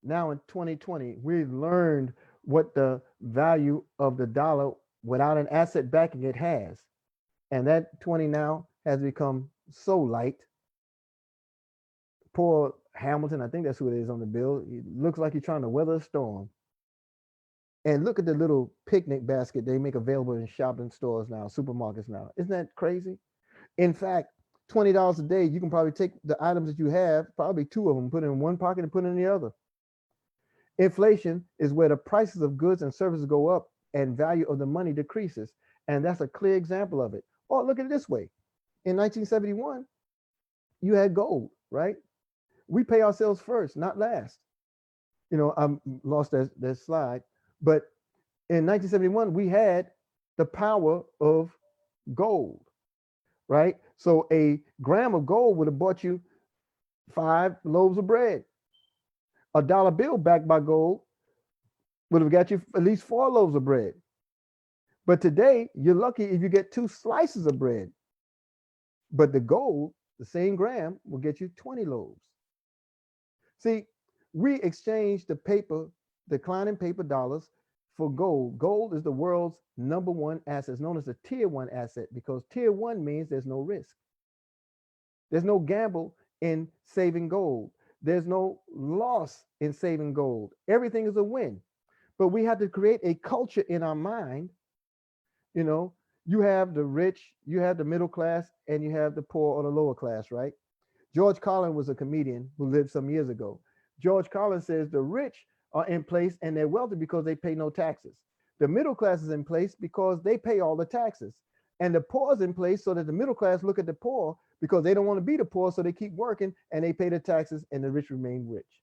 Speaker 2: Now in 2020, we've learned what the value of the dollar without an asset backing it has. And that 20 now has become so light. poor Hamilton, I think that's who it is on the bill. He looks like he's trying to weather a storm. And look at the little picnic basket they make available in shopping stores now, supermarkets now. Isn't that crazy? In fact, $20 a day, you can probably take the items that you have, probably two of them, put it in one pocket and put it in the other. Inflation is where the prices of goods and services go up and value of the money decreases. And that's a clear example of it. Or look at it this way. In 1971, you had gold, right? We pay ourselves first, not last. You know, I lost that slide. But in 1971, we had the power of gold, right? So a gram of gold would have bought you 5 loaves of bread. A dollar bill backed by gold would have got you at least 4 loaves of bread. But today, you're lucky if you get 2 slices of bread. But the gold, the same gram, will get you 20 loaves. See, we exchange the paper, declining paper dollars for gold. Gold is the world's #1 asset. It's known as a tier 1 asset because tier 1 means there's no risk. There's no gamble in saving gold. There's no loss in saving gold. Everything is a win. But we have to create a culture in our mind. You know, you have the rich, you have the middle class, and you have the poor or the lower class, right? George Carlin was a comedian who lived some years ago. George Carlin says the rich are in place and they're wealthy because they pay no taxes. The middle class is in place because they pay all the taxes. And the poor is in place so that the middle class look at the poor because they don't want to be the poor, so they keep working and they pay the taxes and the rich remain rich.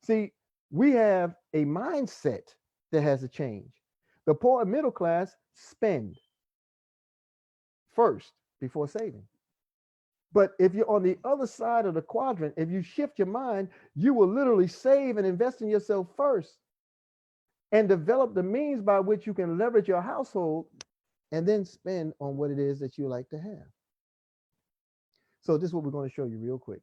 Speaker 2: See, we have a mindset that has to change. The poor and middle class spend first before saving. But if you're on the other side of the quadrant, if you shift your mind, you will literally save and invest in yourself first and develop the means by which you can leverage your household and then spend on what it is that you like to have. So this is what we're going to show you real quick.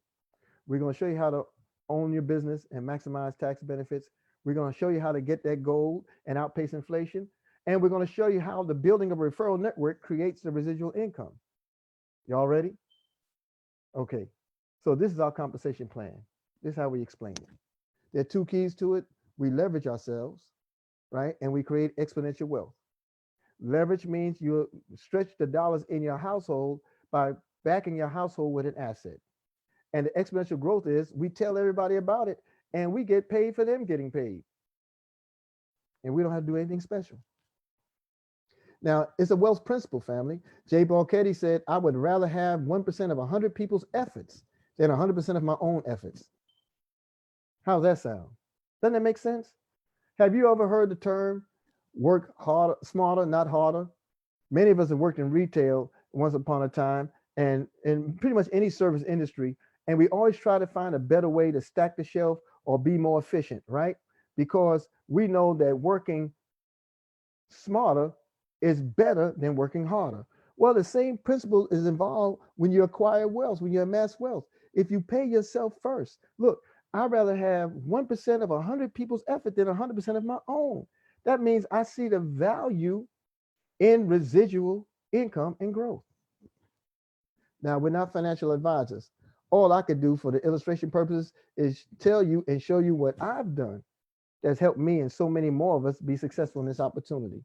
Speaker 2: We're going to show you how to own your business and maximize tax benefits. We're going to show you how to get that gold and outpace inflation. And we're going to show you how the building of a referral network creates the residual income. Y'all ready? Okay. So this is our compensation plan. This is how we explain it. There are 2 keys to it. We leverage ourselves, right? And we create exponential wealth. Leverage means you stretch the dollars in your household by backing your household with an asset. And the exponential growth is we tell everybody about it and we get paid for them getting paid. And we don't have to do anything special. Now, it's a wealth principle, family. Jay Balketti said, I would rather have 1% of 100 people's efforts than 100% of my own efforts. How's that sound? Doesn't that make sense? Have you ever heard the term work harder, smarter, not harder? Many of us have worked in retail once upon a time and in pretty much any service industry. And we always try to find a better way to stack the shelf or be more efficient, right? Because we know that working smarter is better than working harder. Well, the same principle is involved when you acquire wealth, when you amass wealth. If you pay yourself first, look, I'd rather have 1% of 100 people's effort than 100% of my own. That means I see the value in residual income and growth. Now, we're not financial advisors. All I could do for the illustration purposes is tell you and show you what I've done that's helped me and so many more of us be successful in this opportunity.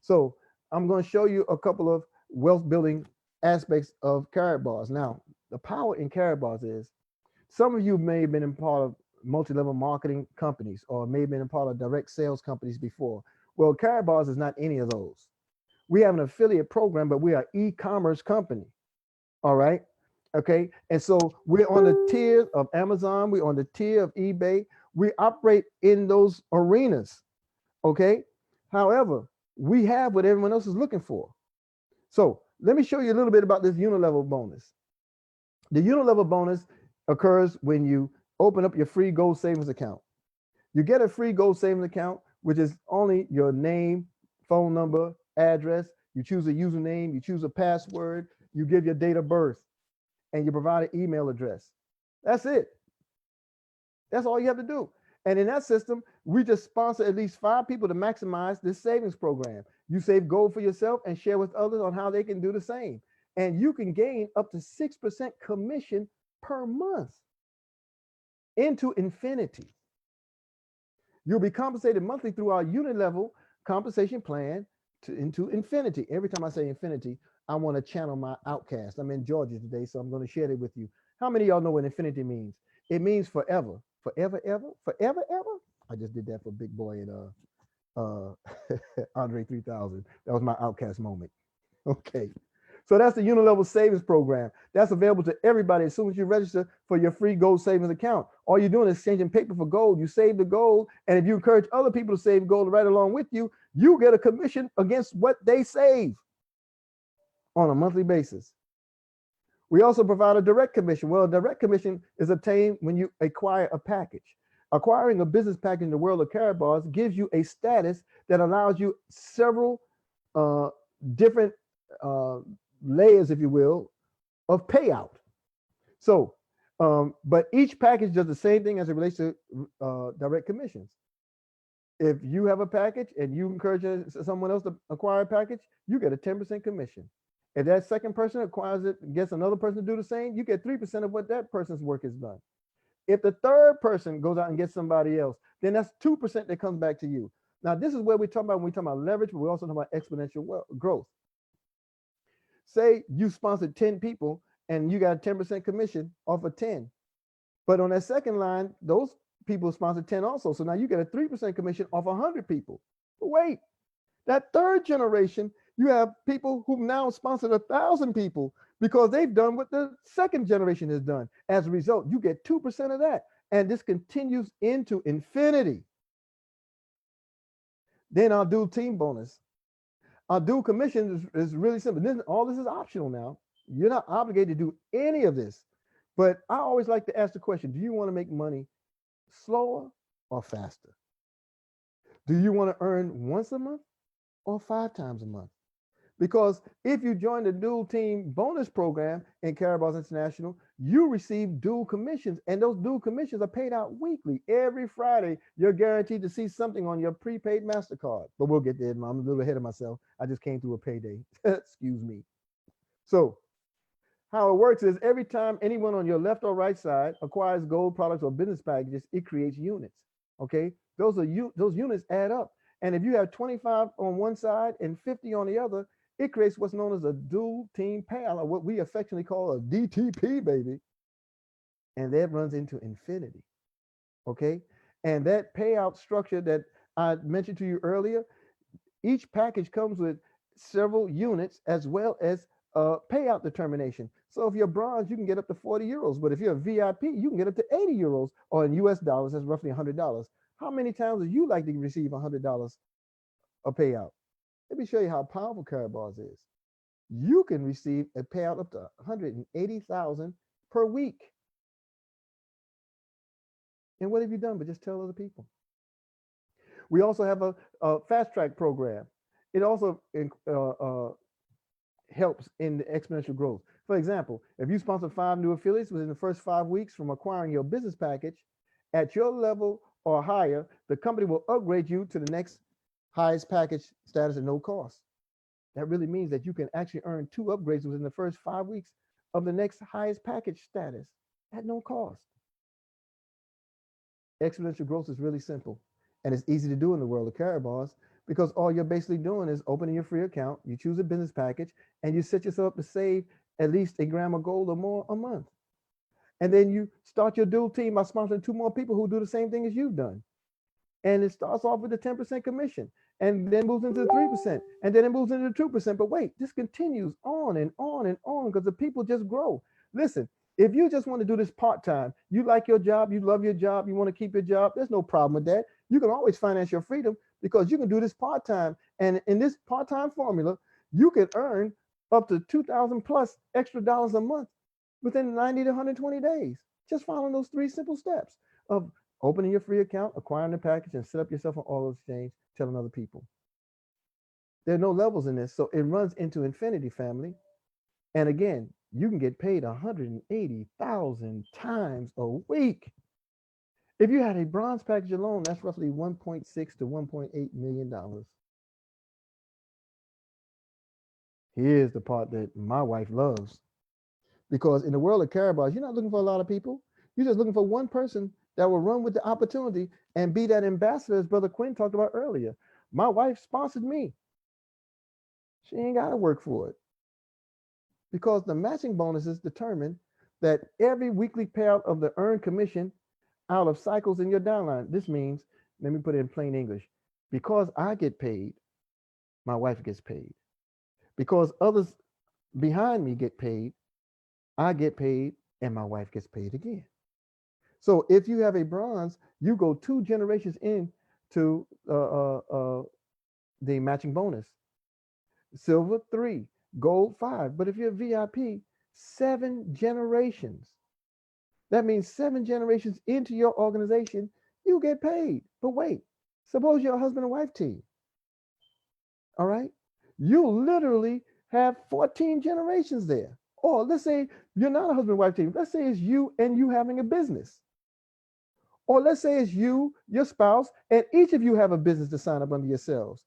Speaker 2: So I'm going to show you a couple of wealth building aspects of carrot bars. Now, the power in carrot bars is some of you may have been in part of multi-level marketing companies or may have been in part of direct sales companies before. Well, carrot bars is not any of those. We have an affiliate program, but we are an e-commerce company. All right. Okay. And so we're on the tier of Amazon. We're on the tier of eBay. We operate in those arenas. Okay. However, we have what everyone else is looking for. So let me show you a little bit about this unilevel bonus. The unilevel bonus occurs when you open up your free gold savings account. You get a free gold savings account, which is only your name, phone number, address. You choose a username, you choose a password, you give your date of birth, and you provide an email address. That's it. That's all you have to do. And in that system, we just sponsor at least 5 people to maximize this savings program. You save gold for yourself and share with others on how they can do the same. And you can gain up to 6% commission per month. into infinity. You'll be compensated monthly through our unit level compensation plan into infinity. Every time I say infinity, I want to channel my outcast. I'm in Georgia today, so I'm going to share it with you. How many of y'all know what infinity means? It means forever, forever, ever, forever, ever. I just did that for Big Boy and Andre 3000. That was my outcast moment. Okay. So that's the Unilevel Savings Program. That's available to everybody as soon as you register for your free gold savings account. All you're doing is exchanging paper for gold. You save the gold, and if you encourage other people to save gold right along with you, you get a commission against what they save on a monthly basis. We also provide a direct commission. Well, a direct commission is obtained when you acquire a package. Acquiring a business package in the world of Karatbars gives you a status that allows you several different layers, if you will, of payout. So, but each package does the same thing as it relates to direct commissions. If you have a package and you encourage someone else to acquire a package, you get a 10% commission. If that second person acquires it, gets another person to do the same, you get 3% of what that person's work is done. If the third person goes out and gets somebody else, then that's 2% that comes back to you. Now, this is where we talk about when we talk about leverage, but we also talk about exponential growth. Say you sponsored 10 people and you got a 10% commission off of 10. But on that second line, those people sponsored 10 also. So now you get a 3% commission off 100 people. But wait, that third generation, you have people who've now sponsored 1,000 people because they've done what the second generation has done. As a result, you get 2% of that. And this continues into infinity. Then our dual team bonus. Our dual commission is really simple. All this is optional now. You're not obligated to do any of this. But I always like to ask the question, do you want to make money slower or faster? Do you want to earn once a month or 5 times a month? Because if you join the dual team bonus program in Karatbars International, you receive dual commissions, and those dual commissions are paid out weekly. Every Friday, you're guaranteed to see something on your prepaid MasterCard. But we'll get there. I'm a little ahead of myself. I just came through a payday. Excuse me. So how it works is every time anyone on your left or right side acquires gold products or business packages, it creates units. Okay, those units add up. And if you have 25 on one side and 50 on the other, it creates what's known as a dual team payout, or what we affectionately call a DTP, baby. And that runs into infinity. Okay. And that payout structure that I mentioned to you earlier, each package comes with several units as well as payout determination. So if you're bronze, you can get up to 40 euros. But if you're a VIP, you can get up to 80 euros, or in US dollars, that's roughly $100. How many times would you like to receive $100 a payout? Let me show you how powerful Karatbars is. You can receive a payout up to 180,000 per week. And what have you done but just tell other people? We also have a fast track program. It also helps in the exponential growth. For example, if you sponsor 5 new affiliates within the first 5 weeks from acquiring your business package, at your level or higher, the company will upgrade you to the next highest package status at no cost. That really means that you can actually earn 2 upgrades within the first 5 weeks of the next highest package status at no cost. Exponential growth is really simple, and it's easy to do in the world of Karatbars, because all you're basically doing is opening your free account, you choose a business package, and you set yourself up to save at least a gram of gold or more a month. And then you start your dual team by sponsoring 2 more people who do the same thing as you've done. And it starts off with a 10% commission, and then moves into 3%, and then it moves into 2%. But wait, this continues on and on and on, because the people just grow. Listen, if you just want to do this part-time, you like your job, you love your job, you want to keep your job, there's no problem with that. You can always finance your freedom, because you can do this part-time. And in this part-time formula, you can earn up to 2,000 plus extra dollars a month within 90 to 120 days. Just following those 3 simple steps of opening your free account, acquiring the package, and set up yourself on Auto Exchange, telling other people. There are no levels in this, so it runs into infinity, family. And again, you can get paid 180,000 times a week. If you had a bronze package alone, that's roughly $1.6 to $1.8 million. Here's the part that my wife loves. Because in the world of Karatbars, you're not looking for a lot of people. You're just looking for one person that will run with the opportunity and be that ambassador, as Brother Quinn talked about earlier. My wife sponsored me. She ain't got to work for it because the matching bonuses determine that every weekly payout of the earned commission out of cycles in your downline. This means, let me put it in plain English, because I get paid, my wife gets paid. Because others behind me get paid, I get paid, and my wife gets paid again. So if you have a bronze, you go 2 generations in to the matching bonus. Silver 3, gold 5. But if you're VIP, 7 generations. That means 7 generations into your organization, you get paid. But wait, suppose you're a husband and wife team. All right. You literally have 14 generations there. Or let's say you're not a husband and wife team. Let's say it's you and you having a business. Or let's say it's you, your spouse, and each of you have a business to sign up under yourselves.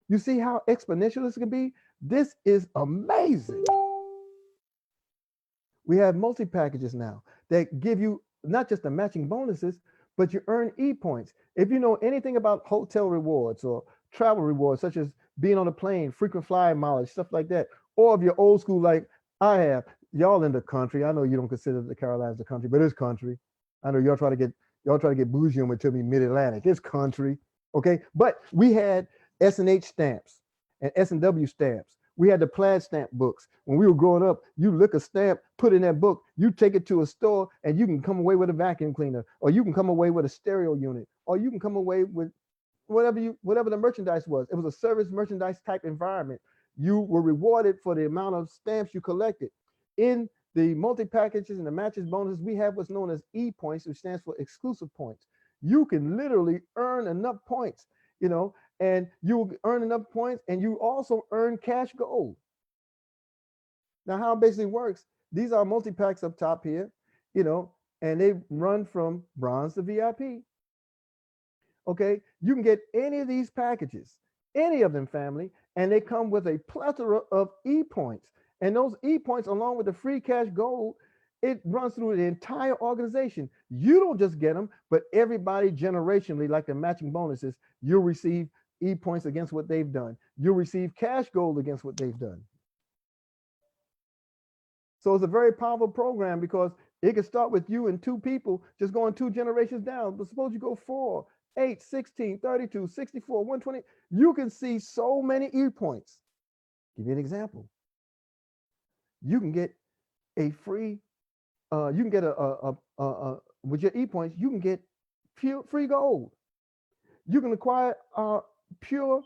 Speaker 2: You see how exponential this can be? This is amazing. We have multi-packages now that give you not just the matching bonuses, but you earn E-points. If you know anything about hotel rewards or travel rewards, such as being on a plane, frequent flyer mileage, stuff like that, or if you're old school like I have, y'all in the country, I know you don't consider the Carolinas the country, but it's country. I know y'all try to get bougie and to me mid-Atlantic. It's country, okay? But we had S&H stamps and S&W stamps. We had the plaid stamp books. When we were growing up, you lick a stamp, put in that book, you take it to a store, and you can come away with a vacuum cleaner, or you can come away with a stereo unit, or you can come away with whatever the merchandise was. It was a service merchandise type environment. You were rewarded for the amount of stamps you collected. In the multi-packages and the matches bonuses, we have what's known as E-points, which stands for exclusive points. You can literally earn enough points, and you earn enough points, and you also earn cash gold. Now, how it basically works, these are multi-packs up top here, and they run from bronze to VIP. Okay, you can get any of these packages, any of them, family, and they come with a plethora of E-points. And those E-points, along with the free cash gold, it runs through the entire organization. You don't just get them, but everybody generationally, like the matching bonuses, you'll receive E-points against what they've done. You'll receive cash gold against what they've done. So it's a very powerful program because it can start with you and 2 people just going 2 generations down. But suppose you go 4, 8, 16, 32, 64, 120. You can see so many E-points. Give you an example. You can get a free, you can get with your E-points, you can get free gold. You can acquire a pure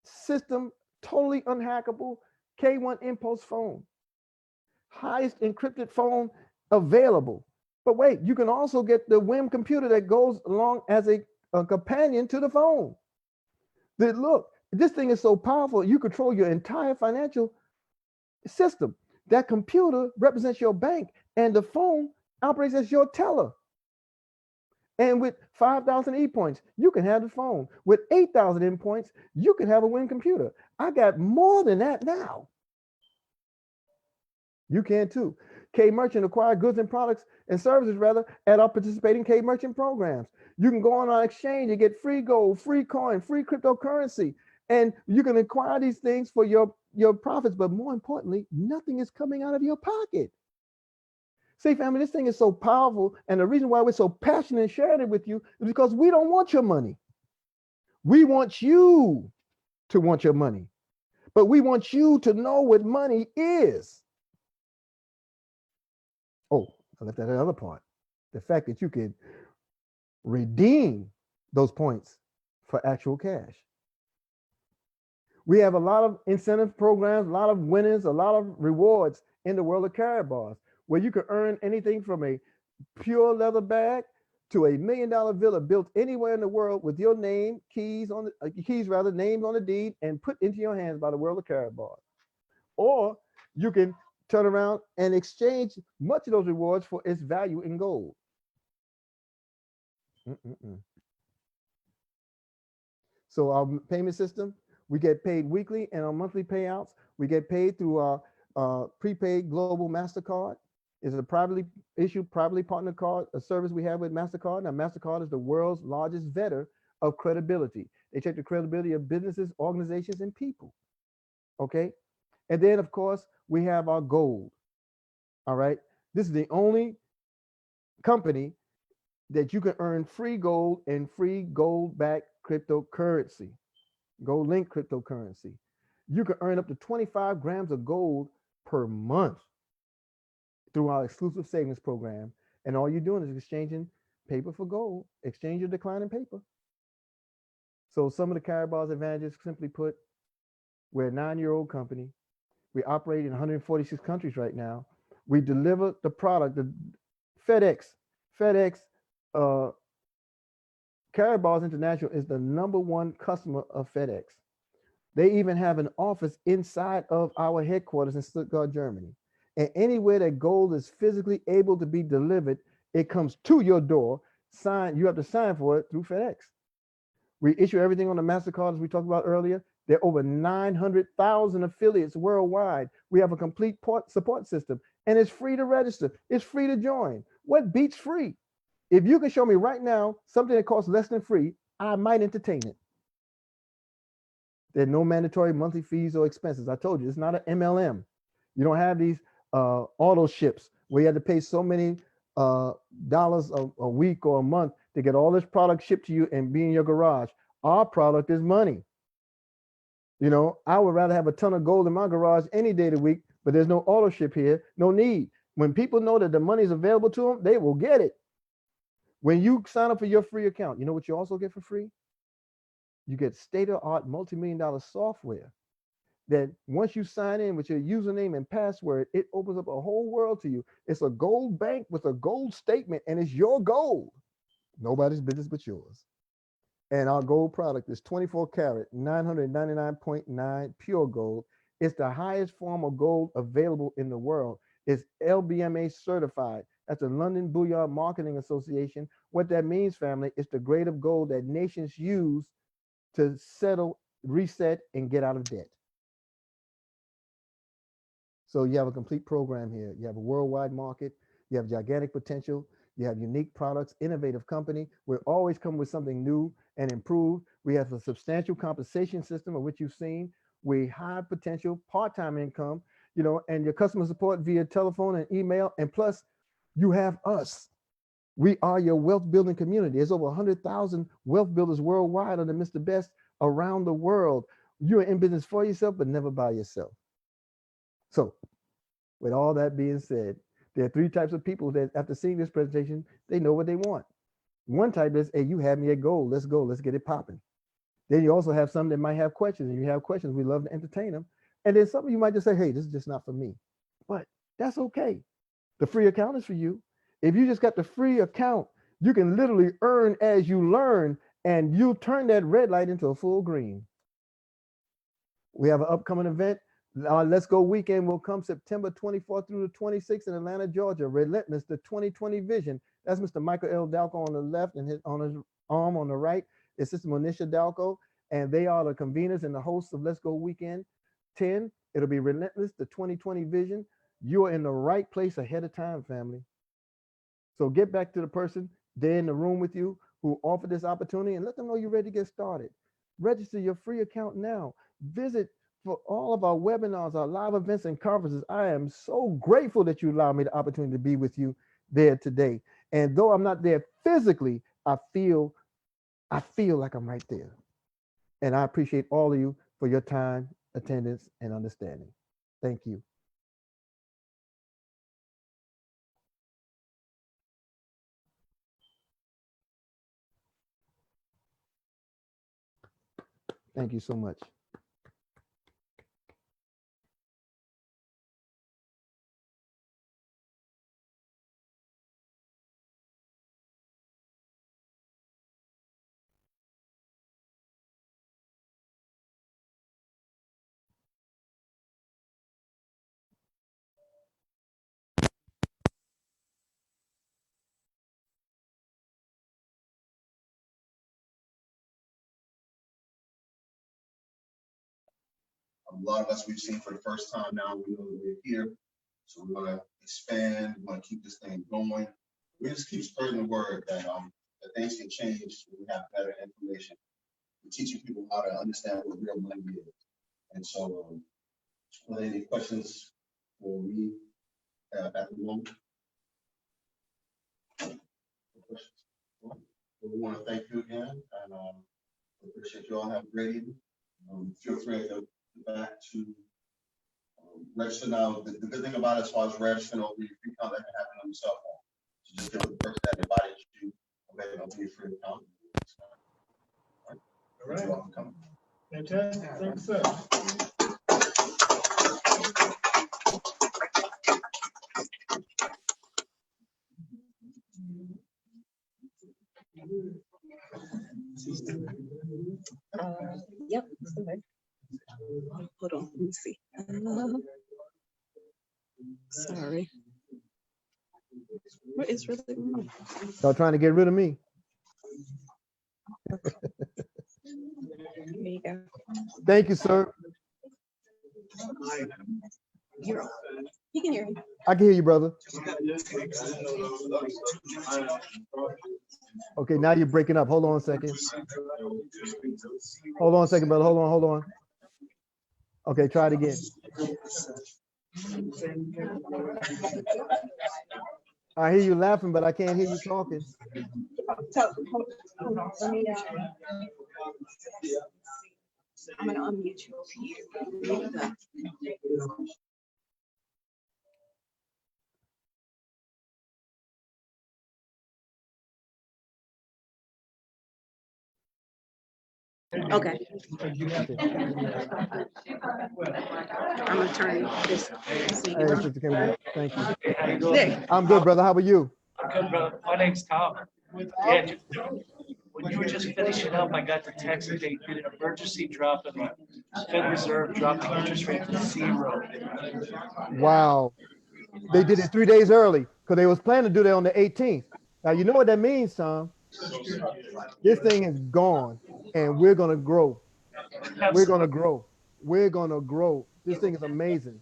Speaker 2: system, totally unhackable K1 Impulse phone. Highest encrypted phone available. But wait, you can also get the WIM computer that goes along as a companion to the phone. Look, this thing is so powerful, you control your entire financial system. That computer represents your bank, and the phone operates as your teller. And with 5,000 E-points, you can have the phone. With 8,000 E-points, you can have a WIM computer. I got more than that now. You can too. K Merchant acquire goods and products and services rather at our participating K Merchant programs. You can go on our exchange and get free gold, free coin, free cryptocurrency, and you can acquire these things for your profits. But more importantly, nothing is coming out of your pocket. See, family, this thing is so powerful, and the reason why we're so passionate in sharing it with you is because we don't want your money. We want you to want your money, but we want you to know what money is. Oh, I left out the other part. The fact that you can redeem those points for actual cash. We have a lot of incentive programs, a lot of winners, a lot of rewards in the world of carrot bars, where you can earn anything from a pure leather bag to a $1 million villa built anywhere in the world with your name, names on the deed, and put into your hands by the world of carrot bars. Or you can turn around and exchange much of those rewards for its value in gold. So our payment system, we get paid weekly, and on monthly payouts, we get paid through our prepaid global MasterCard. It's a privately issued, privately partnered card, a service we have with MasterCard. Now, MasterCard is the world's largest vetter of credibility. They check the credibility of businesses, organizations, and people. Okay. And then, of course, we have our gold. All right. This is the only company that you can earn free gold and free gold backed cryptocurrency, gold linked cryptocurrency. You can earn up to 25 grams of gold per month through our exclusive savings program. And all you're doing is exchanging paper for gold, exchange your declining paper. So some of the Carabal's advantages, simply put, we're a 9-year-old company. We operate in 146 countries right now. We deliver the product, the FedEx, uh, Carabal's International is the #1 customer of FedEx. They even have an office inside of our headquarters in Stuttgart, Germany. And anywhere that gold is physically able to be delivered, it comes to your door. You have to sign for it through FedEx. We issue everything on the MasterCard, as we talked about earlier. There are over 900,000 affiliates worldwide. We have a complete support system, and it's free to register. It's free to join. What beats free? If you can show me right now something that costs less than free, I might entertain it. There are no mandatory monthly fees or expenses. I told you, it's not an MLM. You don't have these auto ships where you have to pay so many dollars a week or a month to get all this product shipped to you and be in your garage. Our product is money. You know, I would rather have a ton of gold in my garage any day of the week, but there's no auto ship here, no need. When people know that the money is available to them, they will get it. When you sign up for your free account, you know what you also get for free? You get state-of-the-art multi-million-dollar software that once you sign in with your username and password, it opens up a whole world to you. It's a gold bank with a gold statement, and it's your gold. Nobody's business but yours. And our gold product is 24 karat, 999.9 pure gold. It's the highest form of gold available in the world. It's LBMA certified. That's the London Bullion Marketing Association. What that means, family, is the grade of gold that nations use to settle, reset, and get out of debt. So you have a complete program here. You have a worldwide market. You have gigantic potential. You have unique products, innovative company. We're always coming with something new and improved. We have a substantial compensation system of which you've seen. We high potential part-time income, you know, and your customer support via telephone and email. And plus, you have us. We are your wealth building community. There's over 100,000 wealth builders worldwide under Mr. Best around the world. You're in business for yourself, but never by yourself. So with all that being said, there are 3 types of people that after seeing this presentation, they know what they want. One type is, hey, you have me at gold. Let's go. Let's get it popping. Then you also have some that might have questions, and you have questions. We love to entertain them. And then some of you might just say, hey, this is just not for me. But that's okay. The free account is for you. If you just got the free account, you can literally earn as you learn, and you'll turn that red light into a full green. We have an upcoming event. Let's Go weekend will come September 24th through the 26th in Atlanta, Georgia. Relentless, the 2020 vision. That's Mr. Michael L. Dalco on the left, and on his arm on the right is Sister Monisha Dalco, and they are the conveners and the hosts of Let's Go Weekend 10. It'll be Relentless, the 2020 vision. You are in the right place ahead of time, family. So get back to the person there in the room with you who offered this opportunity and let them know you're ready to get started. Register your free account now. Visit for all of our webinars, our live events and conferences. I am so grateful that you allowed me the opportunity to be with you there today. And though I'm not there physically, I feel like I'm right there. And I appreciate all of you for your time, attendance, and understanding. Thank you. Thank you so much.
Speaker 1: A lot of us we've seen for the first time now. We know that we're here. So we want to expand, we want to keep this thing going. We just keep spreading the word that things can change when we have better information. We're teaching people how to understand what real money is. And so, are there any questions for me at the moment? We want to thank you again, and appreciate you all. Have a great evening. Feel free to go back to register now. The good thing about it, as far as registering over your free account, that can happen on your cell phone. So just give the person that invited you over your free account.
Speaker 5: All right.
Speaker 1: You're welcome. Come.
Speaker 5: Fantastic. Thanks, sir.
Speaker 7: Yep. Okay. Hold on. Let me see. Sorry. What is really going on?
Speaker 2: Y'all trying to get rid of me.
Speaker 7: There you go.
Speaker 2: Thank you, sir.
Speaker 7: You're on. You can hear me.
Speaker 2: I can hear you, brother. Okay, now you're breaking up. Hold on a second. Hold on a second, brother. Hold on. Okay, try it again. I hear you laughing, but I can't hear you talking.
Speaker 7: So, hold on. Let me, I'm going to unmute you. Okay. I'm gonna turn this.
Speaker 2: Hey, Sister Kimberly, thank you.
Speaker 8: How you doing?
Speaker 7: There.
Speaker 2: I'm good, brother. How are you?
Speaker 8: I'm good, brother. My name's Tom. Yeah, when you were just finishing up, I got the text that they did an emergency drop and the Fed Reserve dropped the interest rate to 0.
Speaker 2: Wow. They did it 3 days early because they was planning to do that on the 18th. Now, you know what that means, Tom? This thing is gone and we're going to grow. We're going to grow. We're going to grow. This thing is amazing.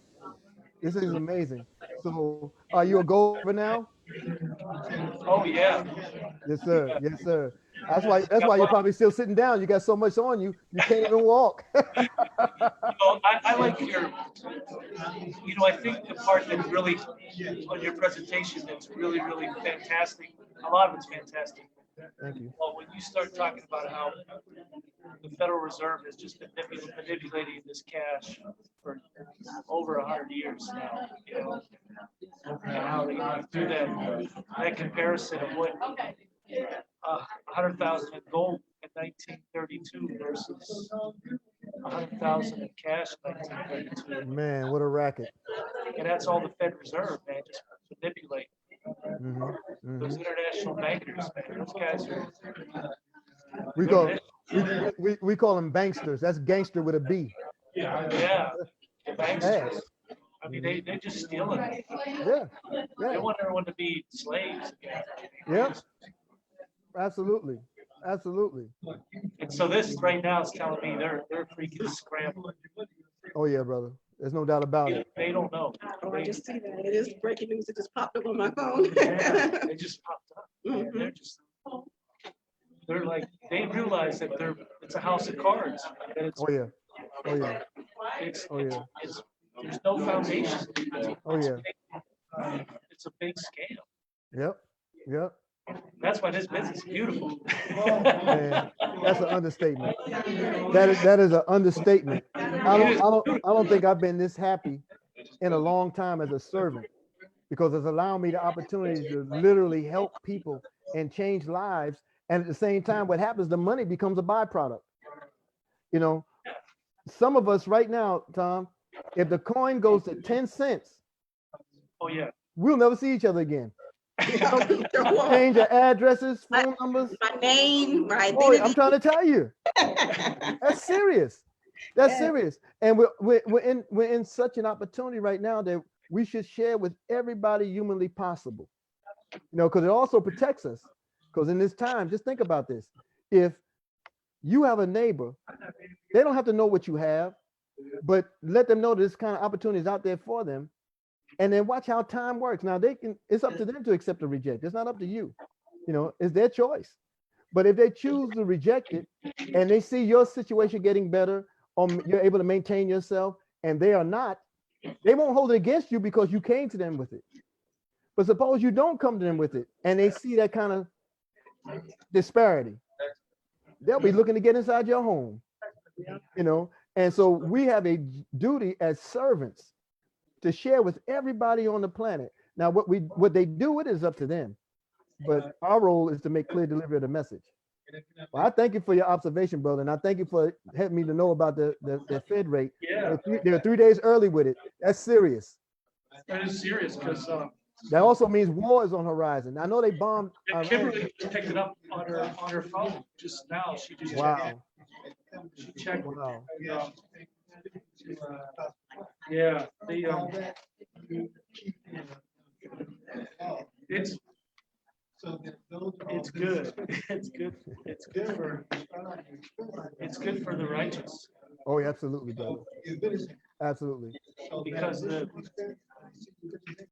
Speaker 2: This is amazing. So are you a golfer now?
Speaker 8: Oh yeah.
Speaker 2: Yes, sir. Yes, sir. That's why you're probably still sitting down. You got so much on you, you can't even walk.
Speaker 8: I like your, I think the part that really, on your presentation, that's really, really fantastic, a lot of it's fantastic.
Speaker 2: Thank you.
Speaker 8: Well, when you start talking about how the Federal Reserve has just been manipulating this cash for over 100 years now, and how they do that comparison of what 100,000 in gold in 1932 versus 100,000 in cash in 1932.
Speaker 2: Man, what a racket.
Speaker 8: And that's all the Fed Reserve, man, just manipulate. Those
Speaker 2: Mhm.
Speaker 8: international bankers, man, those guys are.
Speaker 2: We call them banksters. That's gangster with a B.
Speaker 8: Yeah, the banksters.
Speaker 2: Yes.
Speaker 8: I mean, they're just stealing.
Speaker 2: Yeah.
Speaker 8: They
Speaker 2: Yeah.
Speaker 8: want everyone to be slaves.
Speaker 2: Yeah. Absolutely. Absolutely.
Speaker 8: And so this right now is telling me they're freaking scrambling.
Speaker 2: Oh yeah, brother. There's no doubt about it.
Speaker 8: They don't know.
Speaker 7: Oh, I just see that. It is breaking news. It just popped up on my phone.
Speaker 8: Yeah, they just popped up.
Speaker 7: Mhm.
Speaker 8: They're like, they realize that it's a house of cards. That it's,
Speaker 2: Oh yeah. Oh yeah.
Speaker 8: there's no foundation.
Speaker 2: Oh yeah.
Speaker 8: It's a big scam.
Speaker 2: Yep. Yep.
Speaker 8: That's why this business is beautiful.
Speaker 2: Man, that's an understatement. That is an understatement. I don't think I've been this happy in a long time as a servant, because it's allowed me the opportunity to literally help people and change lives. And at the same time, what happens, the money becomes a byproduct. Some of us right now, Tom, if the coin goes to 10 cents,
Speaker 8: Oh yeah.
Speaker 2: we'll never see each other again.
Speaker 7: My
Speaker 2: Change your addresses, phone numbers.
Speaker 7: name, right?
Speaker 2: Oh, I'm trying to tell you. That's serious. That's serious. And we're in such an opportunity right now that we should share with everybody humanly possible. Because it also protects us. Because in this time, just think about this. If you have a neighbor, they don't have to know what you have, but let them know this kind of opportunity is out there for them. and then watch how time works. Now they can, it's up to them to accept or reject. It's not up to you. You know, it's their choice. But if they choose to reject it and they see your situation getting better, or you're able to maintain yourself, and they are not, they won't hold it against you because you came to them with it. But suppose you don't come to them with it and they see that kind of disparity, they'll be looking to get inside your home, you know. And so we have a duty as servants to share with everybody on the planet. Now, what they do with it is up to them, but our role is to make clear delivery of the message. Well, I thank you for your observation, brother, and I thank you for helping me to know about the Fed rate.
Speaker 8: Yeah,
Speaker 2: They're 3 days early with it. That's serious.
Speaker 8: that is serious because
Speaker 2: That also means war is on the horizon. I know they bombed Iran.
Speaker 8: Kimberly picked it up on her phone just now. She just checked.
Speaker 2: Wow.
Speaker 8: She checked.
Speaker 2: Wow.
Speaker 8: Yeah, it's it's good. It's good. It's good for the righteous
Speaker 2: Oh, yeah, absolutely, brother. Absolutely.
Speaker 8: because